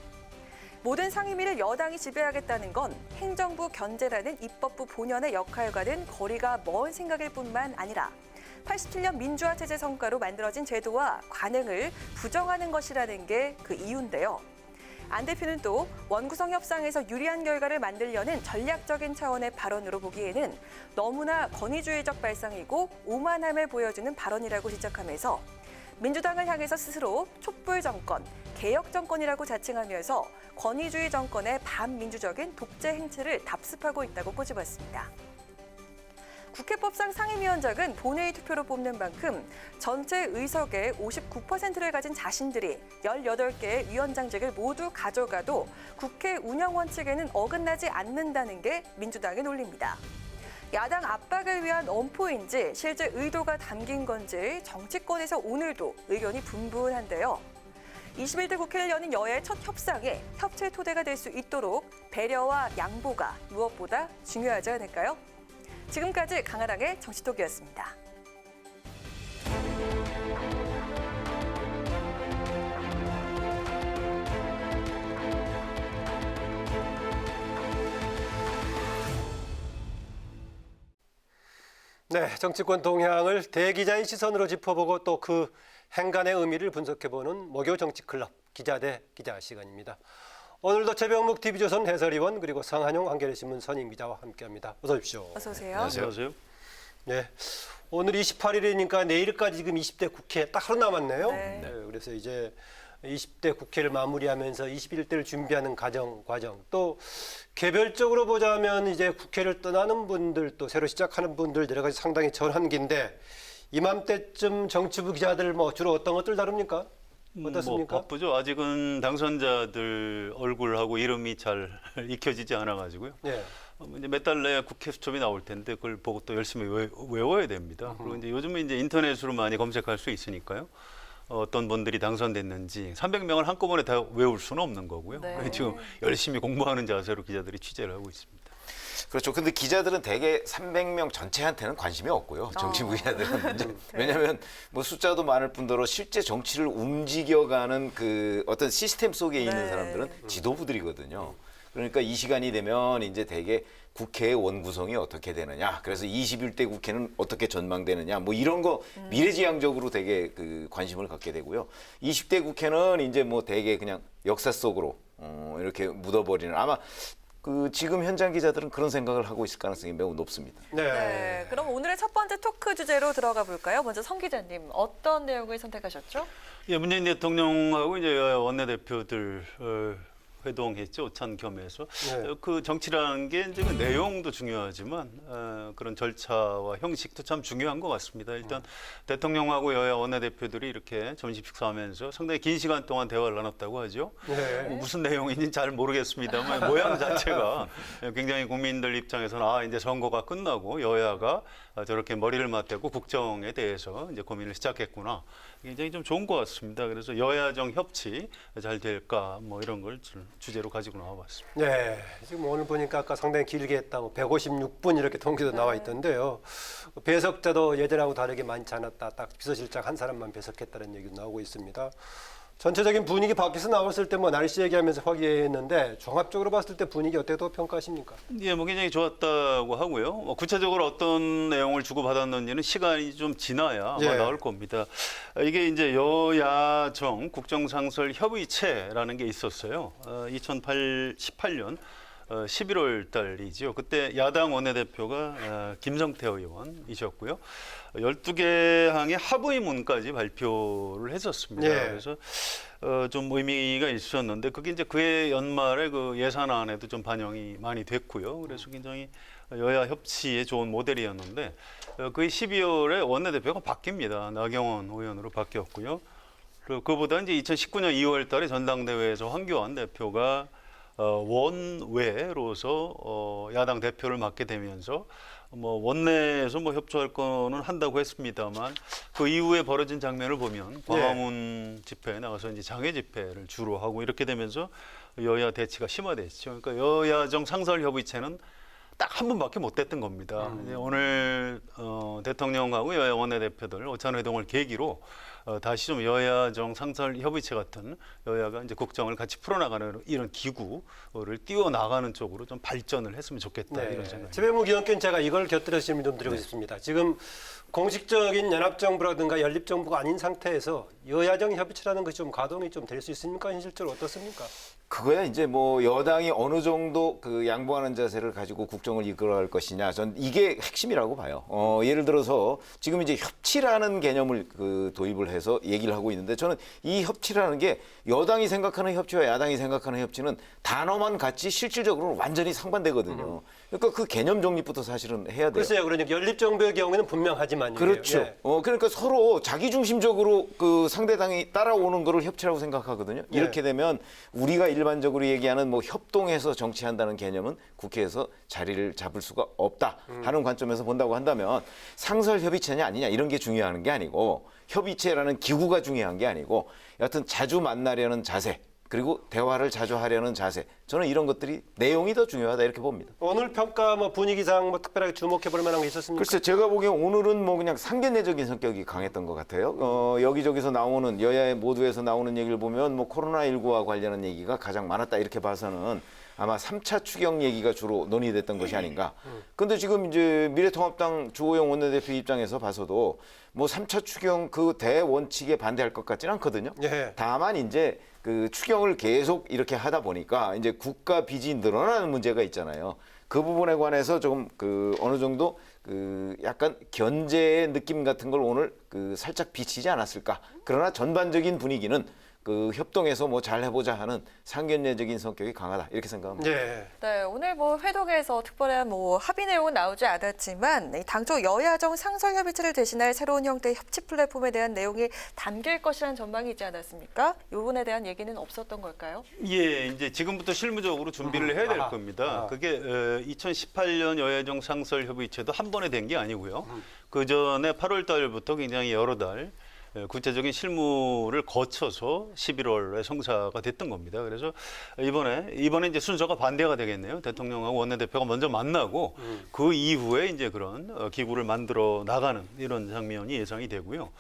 모든 상임위를 여당이 지배하겠다는 건 행정부 견제라는 입법부 본연의 역할과는 거리가 먼 생각일 뿐만 아니라 87년 민주화 체제 성과로 만들어진 제도와 관행을 부정하는 것이라는 게 그 이유인데요. 안 대표는 또 원구성 협상에서 유리한 결과를 만들려는 전략적인 차원의 발언으로 보기에는 너무나 권위주의적 발상이고 오만함을 보여주는 발언이라고 지적하면서 민주당을 향해서 스스로 촛불 정권, 개혁 정권이라고 자칭하면서 권위주의 정권의 반민주적인 독재 행태를 답습하고 있다고 꼬집었습니다. 국회법상 상임위원장은 본회의 투표로 뽑는 만큼 전체 의석의 59%를 가진 자신들이 18개의 위원장직을 모두 가져가도 국회 운영 원칙에는 어긋나지 않는다는 게 민주당의 논리입니다. 야당 압박을 위한 엄포인지 실제 의도가 담긴 건지 정치권에서 오늘도 의견이 분분한데요. 21대 국회를 여는 여야의 첫 협상에 협치의 토대가 될 수 있도록 배려와 양보가 무엇보다 중요하지 않을까요? 지금까지 강아랑의 정치톡이었습니다.
네, 정치권 동향을 대기자의 시선으로 짚어보고 또 그 행간의 의미를 분석해보는 목요 정치클럽 기자 대 기자 시간입니다. 오늘도 최병묵 TV조선 해설위원 그리고 성한용 한겨레신문 선임 기자와 함께합니다. 어서 오십시오.
어서 오세요.
안녕하세요.
네, 오늘 28일이니까 내일까지 지금 20대 국회 딱 하루 남았네요.
네.
그래서 이제 20대 국회를 마무리하면서 21대를 준비하는 과정 또 개별적으로 보자면 이제 국회를 떠나는 분들 또 새로 시작하는 분들 여러 가지 상당히 전환기인데 이맘때쯤 정치부 기자들 뭐 주로 어떤 것들 다룹니까? 어떻습니까?
뭐 바쁘죠. 아직은 당선자들 얼굴하고 이름이 잘 익혀지지 않아가지고요.
예.
이제 몇 달 내에 국회 수첩이 나올 텐데 그걸 보고 또 열심히 외워야 됩니다. 그리고 이제 요즘은 이제 인터넷으로 많이 검색할 수 있으니까요. 어떤 분들이 당선됐는지 300명을 한꺼번에 다 외울 수는 없는 거고요.
네.
지금 열심히 공부하는 자세로 기자들이 취재를 하고 있습니다.
그렇죠. 근데 기자들은 대개 300명 전체한테는 관심이 없고요. 정치부 기자들은.
네.
왜냐하면 뭐 숫자도 많을 뿐더러 실제 정치를 움직여가는 그 어떤 시스템 속에 있는
네.
사람들은 지도부들이거든요. 그러니까 이 시간이 되면 이제 대개 국회의 원구성이 어떻게 되느냐, 그래서 21대 국회는 어떻게 전망되느냐, 뭐 이런 거 미래지향적으로 되게 그 관심을 갖게 되고요. 20대 국회는 이제 뭐 대개 그냥 역사 속으로 이렇게 묻어버리는 아마 그 지금 현장 기자들은 그런 생각을 하고 있을 가능성이 매우 높습니다.
네. 그럼 오늘의 첫 번째 토크 주제로 들어가 볼까요? 먼저 성 기자님, 어떤 내용을 선택하셨죠?
예, 문재인 대통령하고 이제 원내대표들 회동했죠. 오찬 겸해서.
네.
그 정치라는 게 이제 그 내용도 중요하지만 그런 절차와 형식도 참 중요한 것 같습니다. 일단 대통령하고 여야 원내대표들이 이렇게 점심 식사하면서 상당히 긴 시간 동안 대화를 나눴다고 하죠.
네.
뭐 무슨 내용인지 잘 모르겠습니다만 모양 자체가 굉장히 국민들 입장에서는 이제 선거가 끝나고 여야가 저렇게 머리를 맞대고 국정에 대해서 이제 고민을 시작했구나. 굉장히 좀 좋은 것 같습니다. 그래서 여야정 협치 잘 될까 뭐 이런 걸 주제로 가지고 나와봤습니다.
네, 지금 오늘 보니까 아까 상당히 길게 했다. 156분 이렇게 통계도 나와 있던데요. 배석자도 예전하고 다르게 많지 않았다. 딱 비서실장 한 사람만 배석했다는 얘기도 나오고 있습니다. 전체적인 분위기 밖에서 나왔을 때 뭐 날씨 얘기하면서 화기애애했는데 종합적으로 봤을 때 분위기 어떻게 평가하십니까?
예, 뭐 굉장히 좋았다고 하고요. 뭐 구체적으로 어떤 내용을 주고받았는지는 시간이 좀 지나야 아마 나올 겁니다. 이게 이제 여야정 국정상설 협의체라는 게 있었어요. 2018년 11월 달이죠. 그때 야당 원내대표가 김성태 의원이셨고요. 12개 항의 합의문까지 발표를 했었습니다.
네.
그래서 좀 의미가 있었는데 그게 이제 그해 연말에 그 예산안에도 좀 반영이 많이 됐고요. 그래서 굉장히 여야 협치에 좋은 모델이었는데 그 12월에 원내대표가 바뀝니다. 나경원 의원으로 바뀌었고요. 그리고 그보다 이제 2019년 2월 달에 전당대회에서 황교안 대표가 원외로서 야당 대표를 맡게 되면서 뭐 원내에서 뭐 협조할 거는 한다고 했습니다만 그 이후에 벌어진 장면을 보면 광화문 집회에 나가서 이제 장애 집회를 주로 하고 이렇게 되면서 여야 대치가 심화됐죠. 그러니까 여야정 상설협의체는 딱 한 번밖에 못 됐던 겁니다. 이제 오늘 대통령하고 여야 원내대표들 오찬회동을 계기로 다시 좀 여야정 상설협의체 같은 여야가 이제 국정을 같이 풀어나가는 이런 기구를 띄워나가는 쪽으로 좀 발전을 했으면 좋겠다 이런 생각입니다.
최배무 기원께는 제가 이걸 곁들여서 질문 좀 드리고 싶습니다. 지금 공식적인 연합정부라든가 연립정부가 아닌 상태에서 여야정 협의체라는 것이 좀 가동이 좀 될 수 있습니까? 현실적으로 어떻습니까?
그거야 이제 뭐 여당이 어느 정도 그 양보하는 자세를 가지고 국정을 이끌어갈 것이냐, 전 이게 핵심이라고 봐요. 예를 들어서 지금 이제 협치라는 개념을 그 도입을 해서 얘기를 하고 있는데, 저는 이 협치라는 게 여당이 생각하는 협치와 야당이 생각하는 협치는 단어만 같이 실질적으로는 완전히 상반되거든요. 그러니까 그 개념 정립부터 사실은 해야 돼요.
글쎄요, 그러니까 연립정부의 경우에는 분명하지만요.
그렇죠.
예.
그러니까 서로 자기중심적으로 그 상대당이 따라오는 거를 협치라고 생각하거든요. 이렇게 되면 우리가 일반적으로 얘기하는 뭐 협동해서 정치한다는 개념은 국회에서 자리를 잡을 수가 없다 하는 관점에서 본다고 한다면 상설협의체냐 아니냐 이런 게 중요한 게 아니고, 협의체라는 기구가 중요한 게 아니고, 여하튼 자주 만나려는 자세, 그리고 대화를 자주 하려는 자세, 저는 이런 것들이 내용이 더 중요하다 이렇게 봅니다.
오늘 평가 뭐 분위기상 뭐 특별하게 주목해 볼 만한 게 있었습니까?
글쎄, 제가 보기엔 오늘은 뭐 그냥 상견례적인 성격이 강했던 것 같아요. 여기저기서 나오는, 여야 모두에서 나오는 얘기를 보면 뭐 코로나19와 관련한 얘기가 가장 많았다 이렇게 봐서는 아마 3차 추경 얘기가 주로 논의됐던 것이 아닌가. 근데 지금 이제 미래통합당 주호영 원내대표 입장에서 봐서도 뭐 3차 추경 그 대원칙에 반대할 것 같지는 않거든요. 다만 이제 그 추경을 계속 이렇게 하다 보니까 이제 국가 빚이 늘어나는 문제가 있잖아요. 그 부분에 관해서 좀 그 어느 정도 그 약간 견제의 느낌 같은 걸 오늘 그 살짝 비치지 않았을까. 그러나 전반적인 분위기는 그 협동해서 뭐 잘 해보자 하는 상견례적인 성격이 강하다 이렇게 생각합니다.
네, 오늘 뭐 회동에서 특별한 뭐 합의 내용은 나오지 않았지만 당초 여야정 상설협의체를 대신할 새로운 형태의 협치 플랫폼에 대한 내용이 담길 것이라는 전망이 있지 않았습니까? 이 부분에 대한 얘기는 없었던 걸까요?
예, 이제 지금부터 실무적으로 준비를 해야 될 겁니다. 그게 2018년 여야정 상설협의체도 한 번에 된 게 아니고요. 그 전에 8월 달부터 굉장히 여러 달 구체적인 실무를 거쳐서 11월에 성사가 됐던 겁니다. 그래서 이번에 이제 순서가 반대가 되겠네요. 대통령하고 원내대표가 먼저 만나고 그 이후에 이제 그런 기구를 만들어 나가는 이런 장면이 예상이 되고요.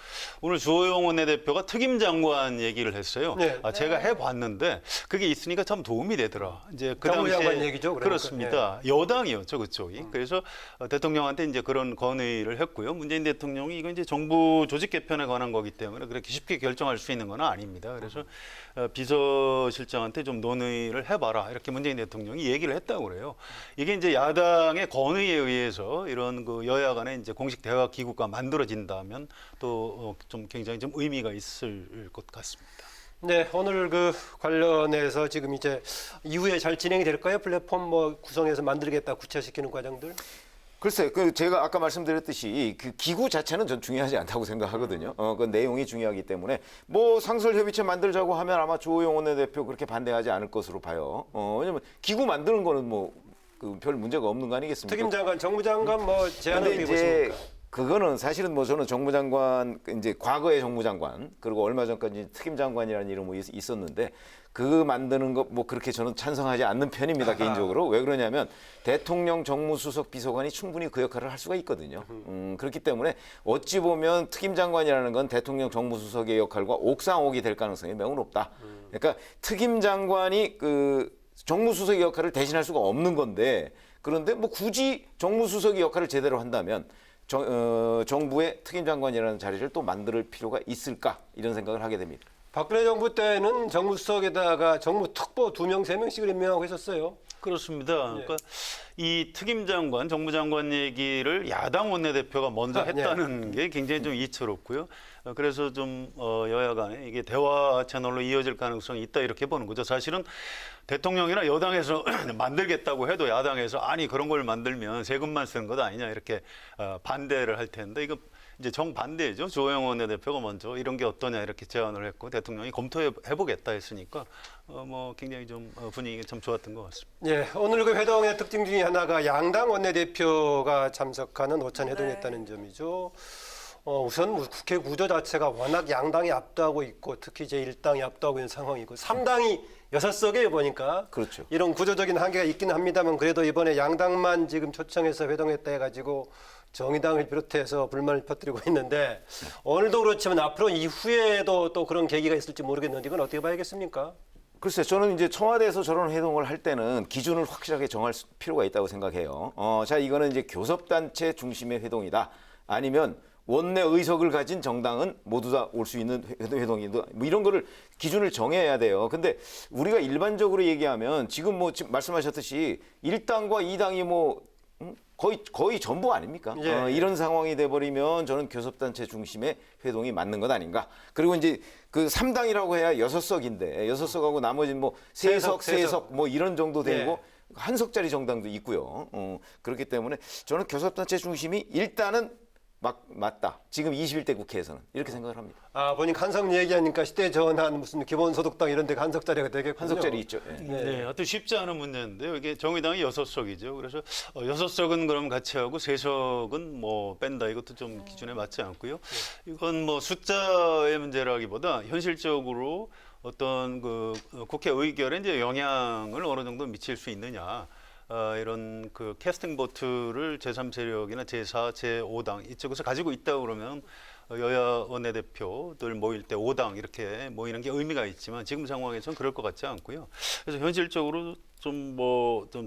오늘 주호영 원내대표가 특임 장관 얘기를 했어요. 제가 해봤는데 그게 있으니까 참 도움이 되더라. 이제 그 당시에
얘기죠, 그러니까.
그렇습니다. 여당이었죠, 그쪽이. 그래서 대통령한테 이제 그런 건의를 했고요. 문재인 대통령이 이건 이제 정부 조직 개편에 관한 거기 때문에 그렇게 쉽게 결정할 수 있는 건 아닙니다. 그래서 비서실장한테 좀 논의를 해봐라 이렇게 문재인 대통령이 얘기를 했다고 그래요. 이게 이제 야당의 건의에 의해서 이런 그 여야 간의 이제 공식 대화 기구가 만들어진다면 또 좀 굉장히 좀 의미가 있을 것 같습니다.
네, 오늘 그 관련해서 지금 이제 이후에 잘 진행이 될까요? 플랫폼 뭐 구성해서 만들겠다 구체화시키는 과정들?
글쎄, 그 제가 아까 말씀드렸듯이 그 기구 자체는 전 중요하지 않다고 생각하거든요. 그 내용이 중요하기 때문에 뭐 상설협의체 만들자고 하면 아마 주호영 원내대표 그렇게 반대하지 않을 것으로 봐요. 왜냐면 기구 만드는 거는 뭐 그 별 문제가 없는 거 아니겠습니까?
특임장관, 정무장관 뭐 제안을 어떻게 보십니까?
그거는 사실은 뭐 저는 정무장관, 이제 과거의 정무장관, 그리고 얼마 전까지 특임장관이라는 이름이 있었는데 그 만드는 거 뭐 그렇게 저는 찬성하지 않는 편입니다, 개인적으로. 왜 그러냐면 대통령 정무수석 비서관이 충분히 그 역할을 할 수가 있거든요. 그렇기 때문에 어찌 보면 특임장관이라는 건 대통령 정무수석의 역할과 옥상옥이 될 가능성이 매우 높다. 그러니까 특임장관이 그 정무수석의 역할을 대신할 수가 없는 건데, 그런데 뭐 굳이 정무수석의 역할을 제대로 한다면 정부의 특임장관이라는 자리를 또 만들 필요가 있을까, 이런 생각을 하게 됩니다.
박근혜 정부 때는 정무수석에다가 정무특보 2명, 3명씩을 임명하고 했었어요.
그렇습니다. 그러니까 이 특임장관, 정무장관 얘기를 야당 원내대표가 먼저 했다는 게 굉장히 좀 이채롭고요. 그래서 좀 여야 간에 이게 대화 채널로 이어질 가능성이 있다 이렇게 보는 거죠. 사실은 대통령이나 여당에서 만들겠다고 해도 야당에서 아니 그런 걸 만들면 세금만 쓰는 것 아니냐 이렇게 반대를 할 텐데, 이거 이제 정반대죠. 주호영 원내대표가 먼저 이런 게 어떠냐 이렇게 제안을 했고 대통령이 검토해보겠다 했으니까 뭐 굉장히 좀 분위기가 참 좋았던 것 같습니다.
예, 오늘 그 회동의 특징 중에 하나가 양당 원내대표가 참석하는 오찬 회동이었다는 점이죠. 우선 국회 구조 자체가 워낙 양당이 압도하고 있고 특히 제1당이 압도하고 있는 상황이고 3당이 6석에 보니까
그렇죠.
이런 구조적인 한계가 있긴 합니다만 그래도 이번에 양당만 지금 초청해서 회동했다 해가지고 정의당을 비롯해서 불만을 퍼뜨리고 있는데 오늘도 그렇지만 앞으로 이후에도 또 그런 계기가 있을지 모르겠는데 이건 어떻게 봐야겠습니까?
글쎄, 저는 이제 청와대에서 저런 회동을 할 때는 기준을 확실하게 정할 필요가 있다고 생각해요. 자, 이거는 이제 교섭단체 중심의 회동이다. 아니면 원내 의석을 가진 정당은 모두 다 올 수 있는 회동이다. 뭐 이런 거를 기준을 정해야 돼요. 근데 우리가 일반적으로 얘기하면 지금 뭐 지금 말씀하셨듯이 1당과 2당이 뭐 거의 전부 아닙니까?
예.
이런 상황이 돼버리면 저는 교섭단체 중심의 회동이 맞는 것 아닌가. 그리고 이제 그 3당이라고 해야 6석인데 6석하고 나머지는 뭐 3석 뭐 이런 정도 되고
예.
한 석짜리 정당도 있고요. 그렇기 때문에 저는 교섭단체 중심이 일단은 맞다. 지금 21대 국회에서는 이렇게 생각을 합니다.
아, 보니까 한석 얘기하니까 시대 전환 무슨 기본소득당 이런 데가 한석짜리가 되겠군요.
한석짜리 있죠. 예.
네, 하여튼 쉽지 않은 문제인데요. 이게 정의당이 6석이죠. 그래서 6석은 그럼 같이 하고 3석은 뭐 뺀다. 이것도 좀 기준에 맞지 않고요. 이건 뭐 숫자의 문제라기보다 현실적으로 어떤 그 국회 의결에 이제 영향을 어느 정도 미칠 수 있느냐. 이런 그 캐스팅 보트를 제3세력이나 제4, 제5당 이쪽에서 가지고 있다 그러면 여야 원내대표들 모일 때 5당 이렇게 모이는 게 의미가 있지만 지금 상황에서는 그럴 것 같지 않고요. 그래서 현실적으로 좀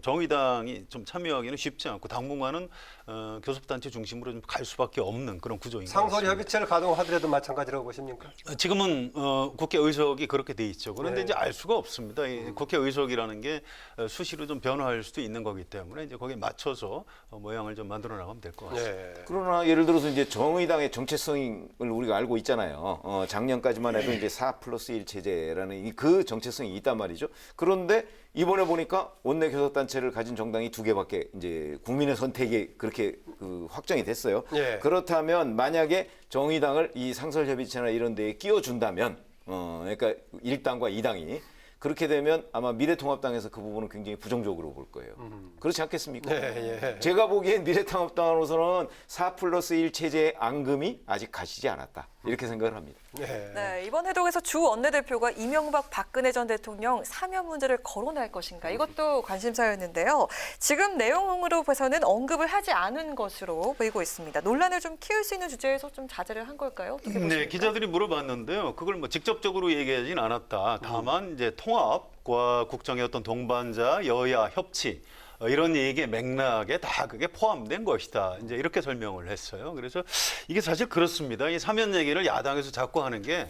정의당이 좀 참여하기는 쉽지 않고 당분간은 교섭단체 중심으로 좀 갈 수밖에 없는 그런 구조인 것 같습니다.
상설 협의체를 가동하더라도 마찬가지라고 보십니까?
지금은 국회 의석이 그렇게 돼 있죠. 그런데
네.
이제 알 수가 없습니다. 이 국회 의석이라는 게 수시로 좀 변화할 수도 있는 거기 때문에 이제 거기에 맞춰서 모양을 좀 만들어 나가면 될 것 같습니다.
네.
그러나 예를 들어서 이제 정의당의 정체성을 우리가 알고 있잖아요. 작년까지만 해도 이제 4+1 체제라는 그 정체성이 있단 말이죠. 그런데 이번에 보니까 원내 교섭단체를 가진 정당이 2개밖에 이제 국민의 선택이 그렇게 확정이 됐어요.
예.
그렇다면 만약에 정의당을 이 상설협의체나 이런 데에 끼워준다면, 그러니까 1당과 2당이 그렇게 되면 아마 미래통합당에서 그 부분은 굉장히 부정적으로 볼 거예요. 그렇지 않겠습니까?
예.
제가 보기엔 미래통합당으로서는 4+1 체제의 앙금이 아직 가시지 않았다. 이렇게 생각을 합니다.
네, 이번 회동에서 주 원내대표가 이명박 박근혜 전 대통령 사면 문제를 거론할 것인가 이것도 관심사였는데요. 지금 내용으로 봐서는 언급을 하지 않은 것으로 보이고 있습니다. 논란을 좀 키울 수 있는 주제에서 좀 자제를 한 걸까요? 어떻게 보십니까?
네, 기자들이 물어봤는데요. 그걸 뭐 직접적으로 얘기하진 않았다. 다만 이제 통합과 국정의 어떤 동반자, 여야 협치 이런 얘기의 맥락에 다 그게 포함된 것이다. 이제 이렇게 설명을 했어요. 그래서 이게 사실 그렇습니다. 이 사면 얘기를 야당에서 자꾸 하는 게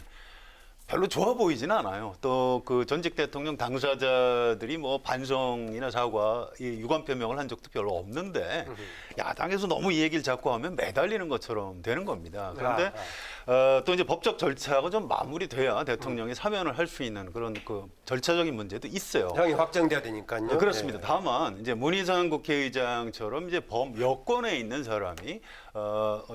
별로 좋아 보이지는 않아요. 또 그 전직 대통령 당사자들이 뭐 반성이나 사과, 유감 표명을 한 적도 별로 없는데 야당에서 너무 이 얘기를 자꾸 하면 매달리는 것처럼 되는 겁니다. 그런데 또 이제 법적 절차가 좀 마무리돼야 대통령이 사면을 할 수 있는 그런 그 절차적인 문제도 있어요.
형이 확정돼야 되니까요.
그렇습니다.
네.
다만 이제 문희상 국회의장처럼 이제 여권에 있는 사람이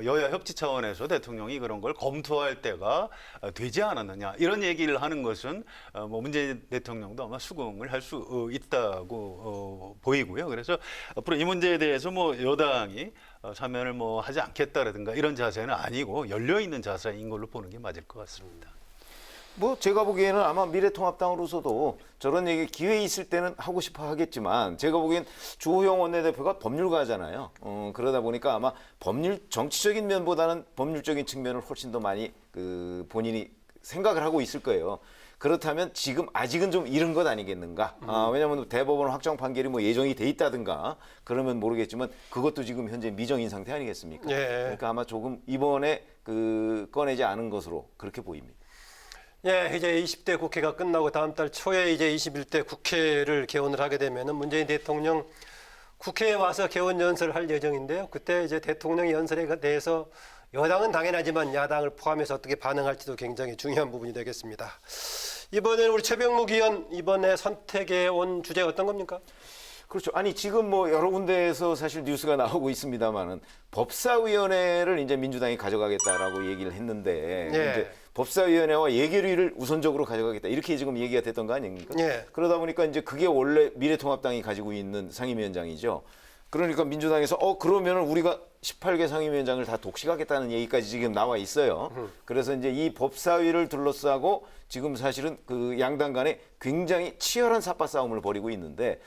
여야 협치 차원에서 대통령이 그런 걸 검토할 때가 되지 않았느냐 이런 얘기를 하는 것은 뭐 문재인 대통령도 아마 수긍을 할 수 있다고 보이고요. 그래서 앞으로 이 문제에 대해서 뭐 여당이 사면을 뭐 하지 않겠다라든가 이런 자세는 아니고 열려 있는 자세인 걸로 보는 게 맞을 것 같습니다.
뭐 제가 보기에는 아마 미래통합당으로서도 저런 얘기 기회 있을 때는 하고 싶어 하겠지만 제가 보기엔 주호영 원내대표가 법률가잖아요. 그러다 보니까 아마 정치적인 면보다는 법률적인 측면을 훨씬 더 많이 본인이 생각을 하고 있을 거예요. 그렇다면 지금 아직은 좀 이른 것 아니겠는가? 왜냐하면 대법원 확정 판결이 뭐 예정이 돼 있다든가 그러면 모르겠지만 그것도 지금 현재 미정인 상태 아니겠습니까?
예.
그러니까 아마 조금 이번에 꺼내지 않은 것으로 그렇게 보입니다.
예, 이제 20대 국회가 끝나고 다음 달 초에 이제 21대 국회를 개원을 하게 되면은 문재인 대통령 국회에 와서 개원 연설을 할 예정인데요. 그때 이제 대통령 연설에 대해서 여당은 당연하지만 야당을 포함해서 어떻게 반응할지도 굉장히 중요한 부분이 되겠습니다. 이번에 우리 최병묵 의원 이번에 선택에 온 주제가 어떤 겁니까?
그렇죠. 아니 지금 뭐 여러 군데에서 사실 뉴스가 나오고 있습니다만은 법사위원회를 이제 민주당이 가져가겠다라고 얘기를 했는데
예.
이제 법사위원회와 예결위를 우선적으로 가져가겠다 이렇게 지금 얘기가 됐던 거 아닙니까?
예.
그러다 보니까 이제 그게 원래 미래통합당이 가지고 있는 상임위원장이죠. 그러니까 민주당에서 그러면은 우리가 18개 상임위원장을 다 독식하겠다는 얘기까지 지금 나와 있어요. 그래서 이제 이 법사위를 둘러싸고 지금 사실은 그 양당 간에 굉장히 치열한 삿바 싸움을 벌이고 있는데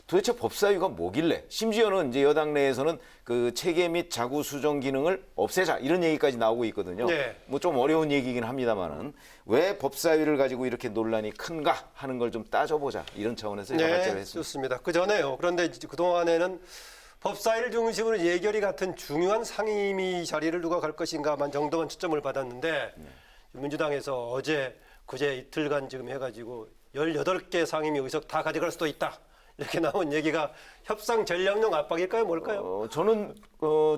도대체 법사위가 뭐길래 심지어는 이제 여당 내에서는 그 체계 및 자구 수정 기능을 없애자 이런 얘기까지 나오고 있거든요.
네.
뭐 좀 어려운 얘기긴 합니다만은 왜 법사위를 가지고 이렇게 논란이 큰가 하는 걸 좀 따져보자 이런 차원에서 자발제를 했습니다.
좋습니다. 그 전에요. 그런데 그동안에는 법사위를 중심으로 예결위 같은 중요한 상임위 자리를 누가 갈 것인가만 정도만 초점을 받았는데 민주당에서 어제 그제 이틀간 지금 해가지고 18개 상임위 의석 다 가져갈 수도 있다. 이렇게 나온 얘기가 협상 전략용 압박일까요? 뭘까요?
저는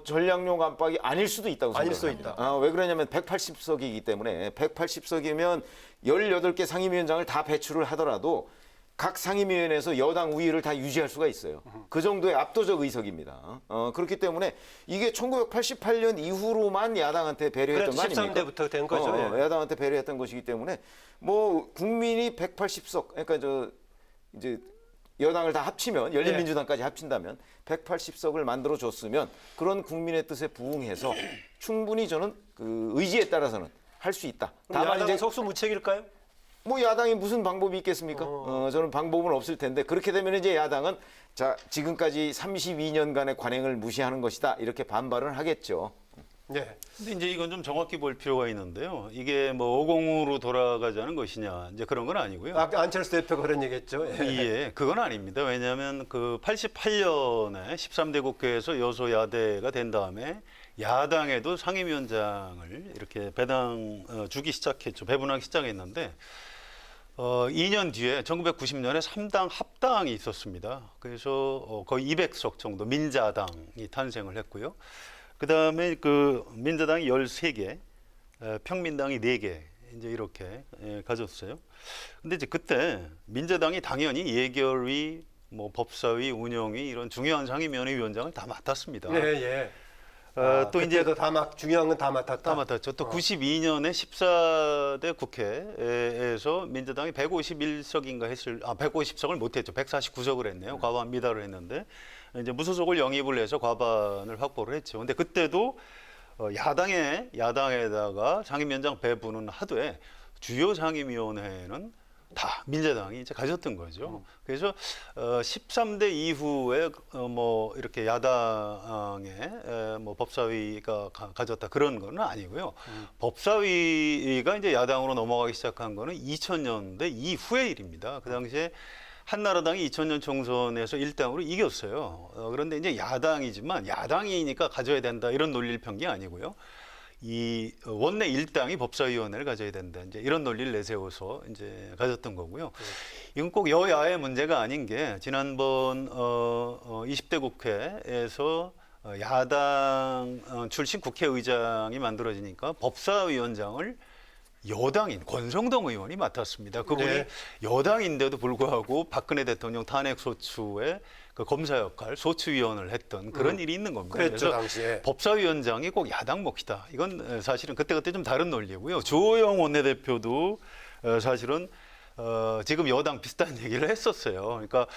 전략용 압박이 아닐 수도 있다고
아닐
생각합니다.
수도 있다.
왜 그러냐면 180석이기 때문에 180석이면 18개 상임위원장을 다 배출을 하더라도 각 상임위원회에서 여당 우위를 다 유지할 수가 있어요. 그 정도의 압도적 의석입니다. 그렇기 때문에 이게 1988년 이후로만 야당한테 배려했던 거 아닙니까?
13대부터 된 거죠. 예.
야당한테 배려했던 것이기 때문에 뭐 국민이 180석, 그러니까 이제 여당을 다 합치면 열린민주당까지 합친다면 180석을 만들어 줬으면 그런 국민의 뜻에 부응해서 충분히 저는 그 의지에 따라서는 할 수 있다.
다만 이제 속수무책일까요?
뭐 야당이 무슨 방법이 있겠습니까? 저는 방법은 없을 텐데 그렇게 되면 이제 야당은 자 지금까지 32년간의 관행을 무시하는 것이다 이렇게 반발을 하겠죠.
네.
근데 이제 이건 좀 정확히 볼 필요가 있는데요. 이게 뭐 50으로 돌아가자는 것이냐 이제 그런 건 아니고요.
아까 안철수 대표가 그런 얘기했죠.
예, 그건 아닙니다. 왜냐하면 그 88년에 13대 국회에서 여소야대가 된 다음에 야당에도 상임위원장을 이렇게 주기 시작했죠. 배분하기 시작했는데 2년 뒤에 1990년에 3당 합당이 있었습니다. 그래서 거의 200석 정도 민자당이 탄생을 했고요. 그다음에 그 민자당이 13개, 평민당이 4개 이제 이렇게 가졌어요. 근데 이제 그때 민자당이 당연히 예결위, 뭐 법사위, 운영위 이런 중요한 상임위원회 위원장을 다 맡았습니다.
네, 예.
또 이제
중요한 건 다 맡았다.
다 맡았죠. 또 92년에 14대 국회에서 민주당이 151석인가 150석을 못했죠. 149석을 했네요. 과반 미달을 했는데 이제 무소속을 영입을 해서 과반을 확보를 했죠. 근데 그때도 야당에다가 상임위원장 배분은 하되 주요 상임위원회는 다 민주당이 이제 가졌던 거죠. 그래서 13대 이후에 뭐 이렇게 야당의 뭐 법사위가 가졌다 그런 건 아니고요. 법사위가 이제 야당으로 넘어가기 시작한 거는 2000년대 이후의 일입니다. 그 당시에 한나라당이 2000년 총선에서 1당으로 이겼어요. 그런데 이제 야당이지만 야당이니까 가져야 된다 이런 논리를 편 게 아니고요. 이 원내 일당이 법사위원회를 가져야 된다. 이제 이런 논리를 내세워서 이제 가졌던 거고요. 이건 꼭 여야의 문제가 아닌 게 지난번 20대 국회에서 야당 출신 국회의장이 만들어지니까 법사위원장을 여당인 권성동 의원이 맡았습니다. 그분이
네.
여당인데도 불구하고 박근혜 대통령 탄핵소추의 그 검사 역할, 소추위원을 했던 그런 일이 있는 겁니다.
그랬죠,
그래서
당시에.
법사위원장이 꼭 야당 몫이다. 이건 사실은 그때그때 좀 다른 논리고요. 주호영 원내대표도 사실은 지금 여당 비슷한 얘기를 했었어요. 그러니까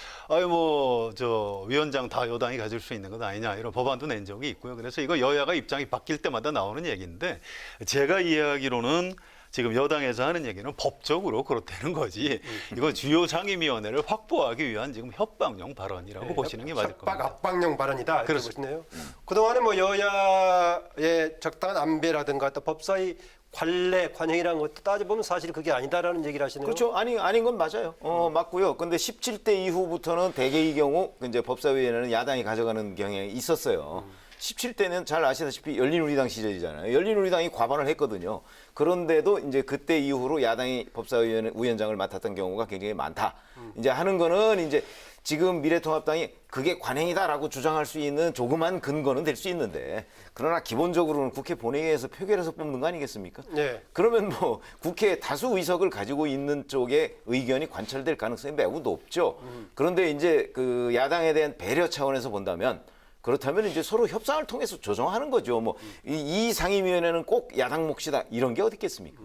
위원장 다 여당이 가질 수 있는 것 아니냐 이런 법안도 낸 적이 있고요. 그래서 이거 여야가 입장이 바뀔 때마다 나오는 얘기인데 제가 이해하기로는 지금 여당에서 하는 얘기는 법적으로 그렇다는 거지. 이거 주요 상임위원회를 확보하기 위한 지금 협박용 발언이라고 보시는 게 맞을 겁니다.
협박 압박용 발언이다. 이렇게
그렇습니다.
보시네요. 그동안에 뭐 여야의 적당한 안배라든가 또 법사위 관행이라는 것도 따져보면 사실 그게 아니다라는 얘기를 하시네요.
그렇죠. 아닌 건 맞아요. 맞고요. 근데 17대 이후부터는 대개의 경우 이제 법사위원회는 야당이 가져가는 경향이 있었어요. 17대는 잘 아시다시피 열린우리당 시절이잖아요. 열린우리당이 과반을 했거든요. 그런데도 이제 그때 이후로 야당이 법사위원장을 맡았던 경우가 굉장히 많다. 이제 하는 거는 이제 지금 미래통합당이 그게 관행이다라고 주장할 수 있는 조그만 근거는 될 수 있는데 그러나 기본적으로는 국회 본회의에서 표결해서 뽑는 거 아니겠습니까?
네.
그러면 뭐 국회 다수 의석을 가지고 있는 쪽의 의견이 관철될 가능성이 매우 높죠. 그런데 이제 그 야당에 대한 배려 차원에서 본다면 그렇다면 이제 서로 협상을 통해서 조정하는 거죠. 뭐 이 상임위원회는 꼭 야당 몫이다 이런 게 어디 있겠습니까?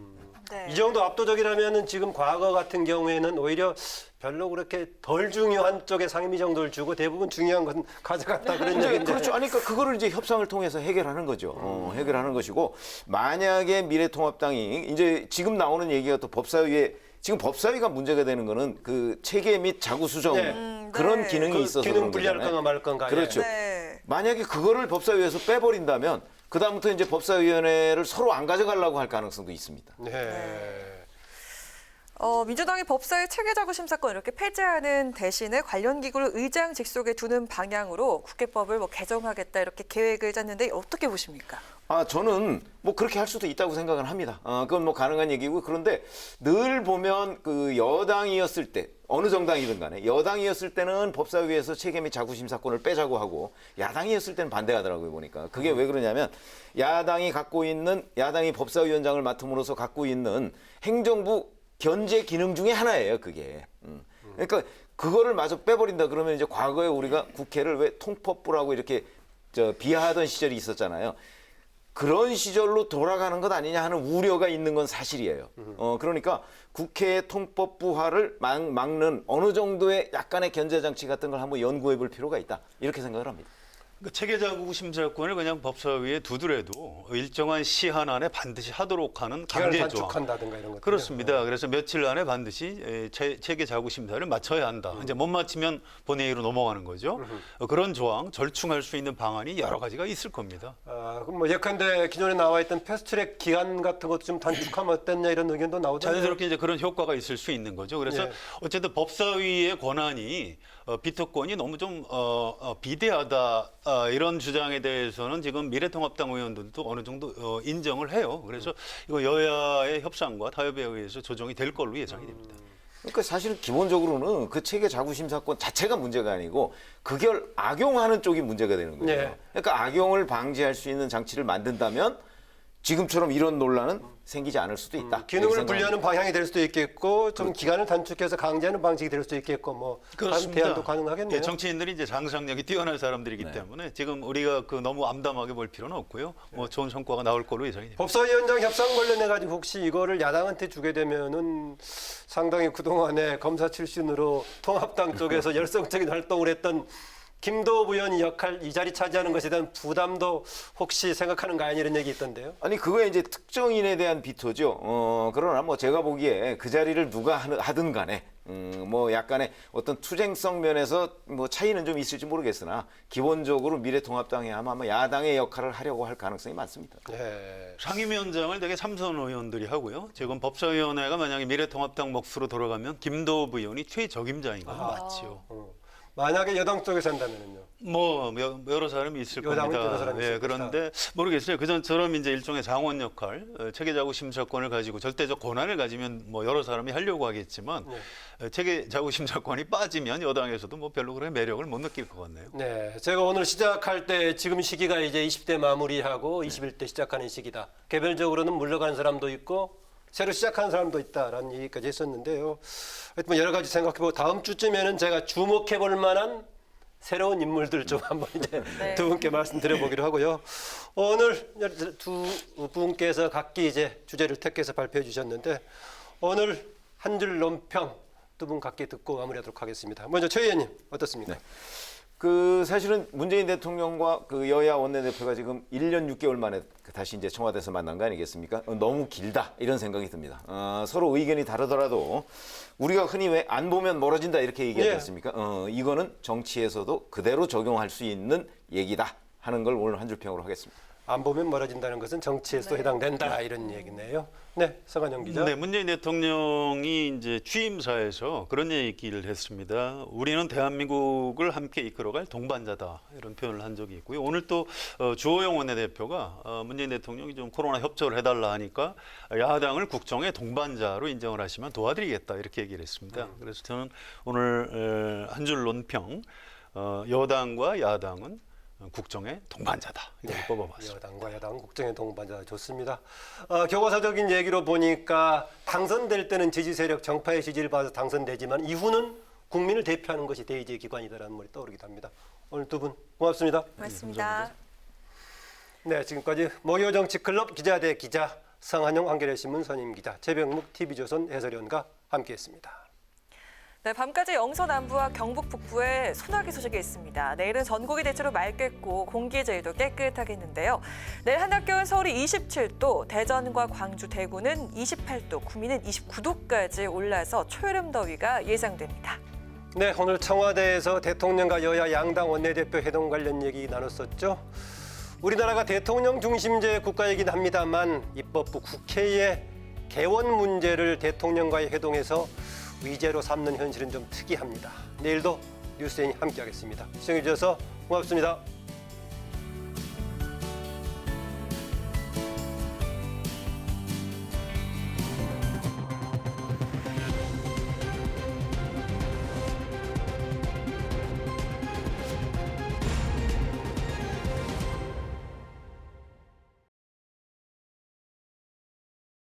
네.
이 정도 압도적이라면 지금 과거 같은 경우에는 오히려 별로 그렇게 덜 중요한 쪽에 상임위 정도를 주고 대부분 중요한 건 가져갔다 그런 얘기인데.
그렇죠. 아니, 그러니까 그거를 이제 협상을 통해서 해결하는 거죠. 해결하는 것이고 만약에 미래통합당이 이제 지금 나오는 얘기가 또 법사위에 지금 법사위가 문제가 되는 거는 그 체계 및 자구 수정 그런 기능이 있어서
기능
그런
분리할
거잖아요.
건가 말 건가.
그렇죠.
예.
만약에 그거를 법사위에서 빼버린다면 그다음부터 이제 법사위원회를 서로 안 가져가려고 할 가능성도 있습니다.
네.
민주당이 법사위 체계자구 심사권 이렇게 폐지하는 대신에 관련 기구를 의장 직속에 두는 방향으로 국회법을 뭐 개정하겠다 이렇게 계획을 짰는데 어떻게 보십니까?
저는 뭐 그렇게 할 수도 있다고 생각은 합니다. 그건 뭐 가능한 얘기고 그런데 늘 보면 그 여당이었을 때 어느 정당이든 간에 여당이었을 때는 법사위에서 체계 및 자구 심사권을 빼자고 하고 야당이었을 때는 반대하더라고요 보니까. 그게 왜 그러냐면 야당이 법사위원장을 맡음으로써 갖고 있는 행정부 견제 기능 중에 하나예요, 그게. 그러니까 그거를 마저 빼버린다 그러면 이제 과거에 우리가 국회를 왜 통법부라고 이렇게 비하하던 시절이 있었잖아요. 그런 시절로 돌아가는 것 아니냐 하는 우려가 있는 건 사실이에요. 그러니까 국회의 통법부화를 막는 어느 정도의 약간의 견제 장치 같은 걸 한번 연구해 볼 필요가 있다. 이렇게 생각을 합니다.
그러니까 체계자구 심사권을 그냥 법사위에 두더라도 일정한 시한 안에 반드시 하도록 하는 강제 조항.
단축한다든가 이런 것.
그렇습니다. 그래서 며칠 안에 반드시 체계자구 심사를 마쳐야 한다. 이제 못 마치면 본회의로 넘어가는 거죠. 그런 조항, 절충할 수 있는 방안이 여러 가지가 있을 겁니다.
그럼 뭐 예컨대 기존에 나와 있던 패스트트랙 기간 같은 것도 좀 단축하면 어땠냐 이런 의견도 나오잖아요.
자연스럽게 이제 그런 효과가 있을 수 있는 거죠. 그래서 어쨌든 법사위의 권한이 비토권이 너무 좀 비대하다 이런 주장에 대해서는 지금 미래통합당 의원들도 어느 정도 인정을 해요. 그래서 이거 여야의 협상과 타협에 의해서 조정이 될 걸로 예상이 됩니다.
그러니까 사실 기본적으로는 그 체계 자구 심사권 자체가 문제가 아니고 그걸 악용하는 쪽이 문제가 되는 거예요.
네.
그러니까 악용을 방지할 수 있는 장치를 만든다면 지금처럼 이런 논란은 생기지 않을 수도 있다.
기능을 분리하는 방향이 될 수도 있겠고 좀 기간을 단축해서 강제하는 방식이 될 수도 있겠고 뭐 그런 대안도 가능하겠네요.
정치인들이 이제 상상력이 뛰어난 사람들이기 때문에 지금 우리가 그 너무 암담하게 볼 필요는 없고요. 뭐 좋은 성과가 나올 걸로 예상이 됩니다.
법사위원장 협상 관련해 가지고 혹시 이거를 야당한테 주게 되면은 상당히 그동안에 검사 출신으로 통합당 쪽에서 열성적인 활동을 했던 김도읍 의원 이 자리 차지하는 것에 대한 부담도 혹시 생각하는 거 아니냐 이런 얘기 있던데요.
아니 그거에 이제 특정인에 대한 비토죠. 그러나 뭐 제가 보기에 그 자리를 누가 하든 간에 뭐 약간의 어떤 투쟁성 면에서 뭐 차이는 좀 있을지 모르겠으나 기본적으로 미래통합당이 아마 야당의 역할을 하려고 할 가능성이 많습니다.
네.
상임위원장을 되게 삼선 의원들이 하고요. 지금 법사위원회가 만약에 미래통합당 몫으로 돌아가면 김도읍 의원이 최적임자인 건 맞지요.
만약에 여당 쪽에서 한다면요.
뭐 여러 사람이 있을 겁니다. 그런데 모르겠어요. 그전처럼 이제 일종의 장원 역할, 체계자구 심사권을 가지고 절대적 권한을 가지면 뭐 여러 사람이 하려고 하겠지만 체계자구 심사권이 빠지면 여당에서도 뭐 별로 그렇게 매력을 못 느낄 것 같네요.
네, 제가 오늘 시작할 때 지금 시기가 이제 20대 마무리하고 21대 시작하는 시기다. 개별적으로는 물러가는 사람도 있고 새로 시작하는 사람도 있다라는 얘기까지 했었는데요. 하여튼 여러 가지 생각해보고 다음 주쯤에는 제가 주목해볼 만한 새로운 인물들 좀 한번 이제 두 분께 말씀드려보기로 하고요. 오늘 두 분께서 각기 이제 주제를 택해서 발표해 주셨는데 오늘 한 줄 논평 두 분 각기 듣고 마무리하도록 하겠습니다. 먼저 최 의원님 어떻습니까?
그 사실은 문재인 대통령과 그 여야 원내대표가 지금 1년 6개월 만에 다시 이제 청와대에서 만난 거 아니겠습니까? 너무 길다 이런 생각이 듭니다. 서로 의견이 다르더라도 우리가 흔히 왜 안 보면 멀어진다 이렇게 얘기하지 않습니까? 이거는 정치에서도 그대로 적용할 수 있는 얘기다 하는 걸 오늘 한 줄 평으로 하겠습니다.
안 보면 멀어진다는 것은 정치에서도 해당된다 이런 얘기네요. 네, 성한영 기자.
네, 문재인 대통령이 이제 취임사에서 그런 얘기를 했습니다. 우리는 대한민국을 함께 이끌어갈 동반자다 이런 표현을 한 적이 있고요. 오늘 또 주호영 원내대표가 문재인 대통령이 좀 코로나 협조를 해달라 하니까 야당을 국정의 동반자로 인정을 하시면 도와드리겠다 이렇게 얘기를 했습니다. 그래서 저는 오늘 한 줄 논평 여당과 야당은 국정의 동반자다 이렇게 뽑아봤습니다.
여당과 야당 국정의 동반자 좋습니다. 교과서적인 얘기로 보니까 당선될 때는 지지 세력 정파의 지지를 받아서 당선되지만 이후는 국민을 대표하는 것이 대의제 기관이다라는 말이 떠오르기도 합니다. 오늘 두 분 고맙습니다.
고맙습니다.
네, 지금까지 목요 정치클럽 기자대 기자 성한영 한겨레신문 선임 기자 최병묵 TV조선 해설위원과 함께했습니다.
네, 밤까지 영서남부와 경북 북부에 소나기 소식이 있습니다. 내일은 전국이 대체로 맑겠고 공기의 질도 깨끗하겠는데요. 내일 한낮 기온 서울이 27도, 대전과 광주, 대구는 28도, 구미는 29도까지 올라서 초여름 더위가 예상됩니다.
네, 오늘 청와대에서 대통령과 여야 양당 원내대표 회동 관련 얘기 나눴었죠. 우리나라가 대통령 중심제 국가이긴 합니다만 입법부 국회의 개원 문제를 대통령과의 회동에서 위제로 삼는 현실은 좀 특이합니다. 내일도 뉴스엔이 함께하겠습니다. 시청해 주셔서 고맙습니다.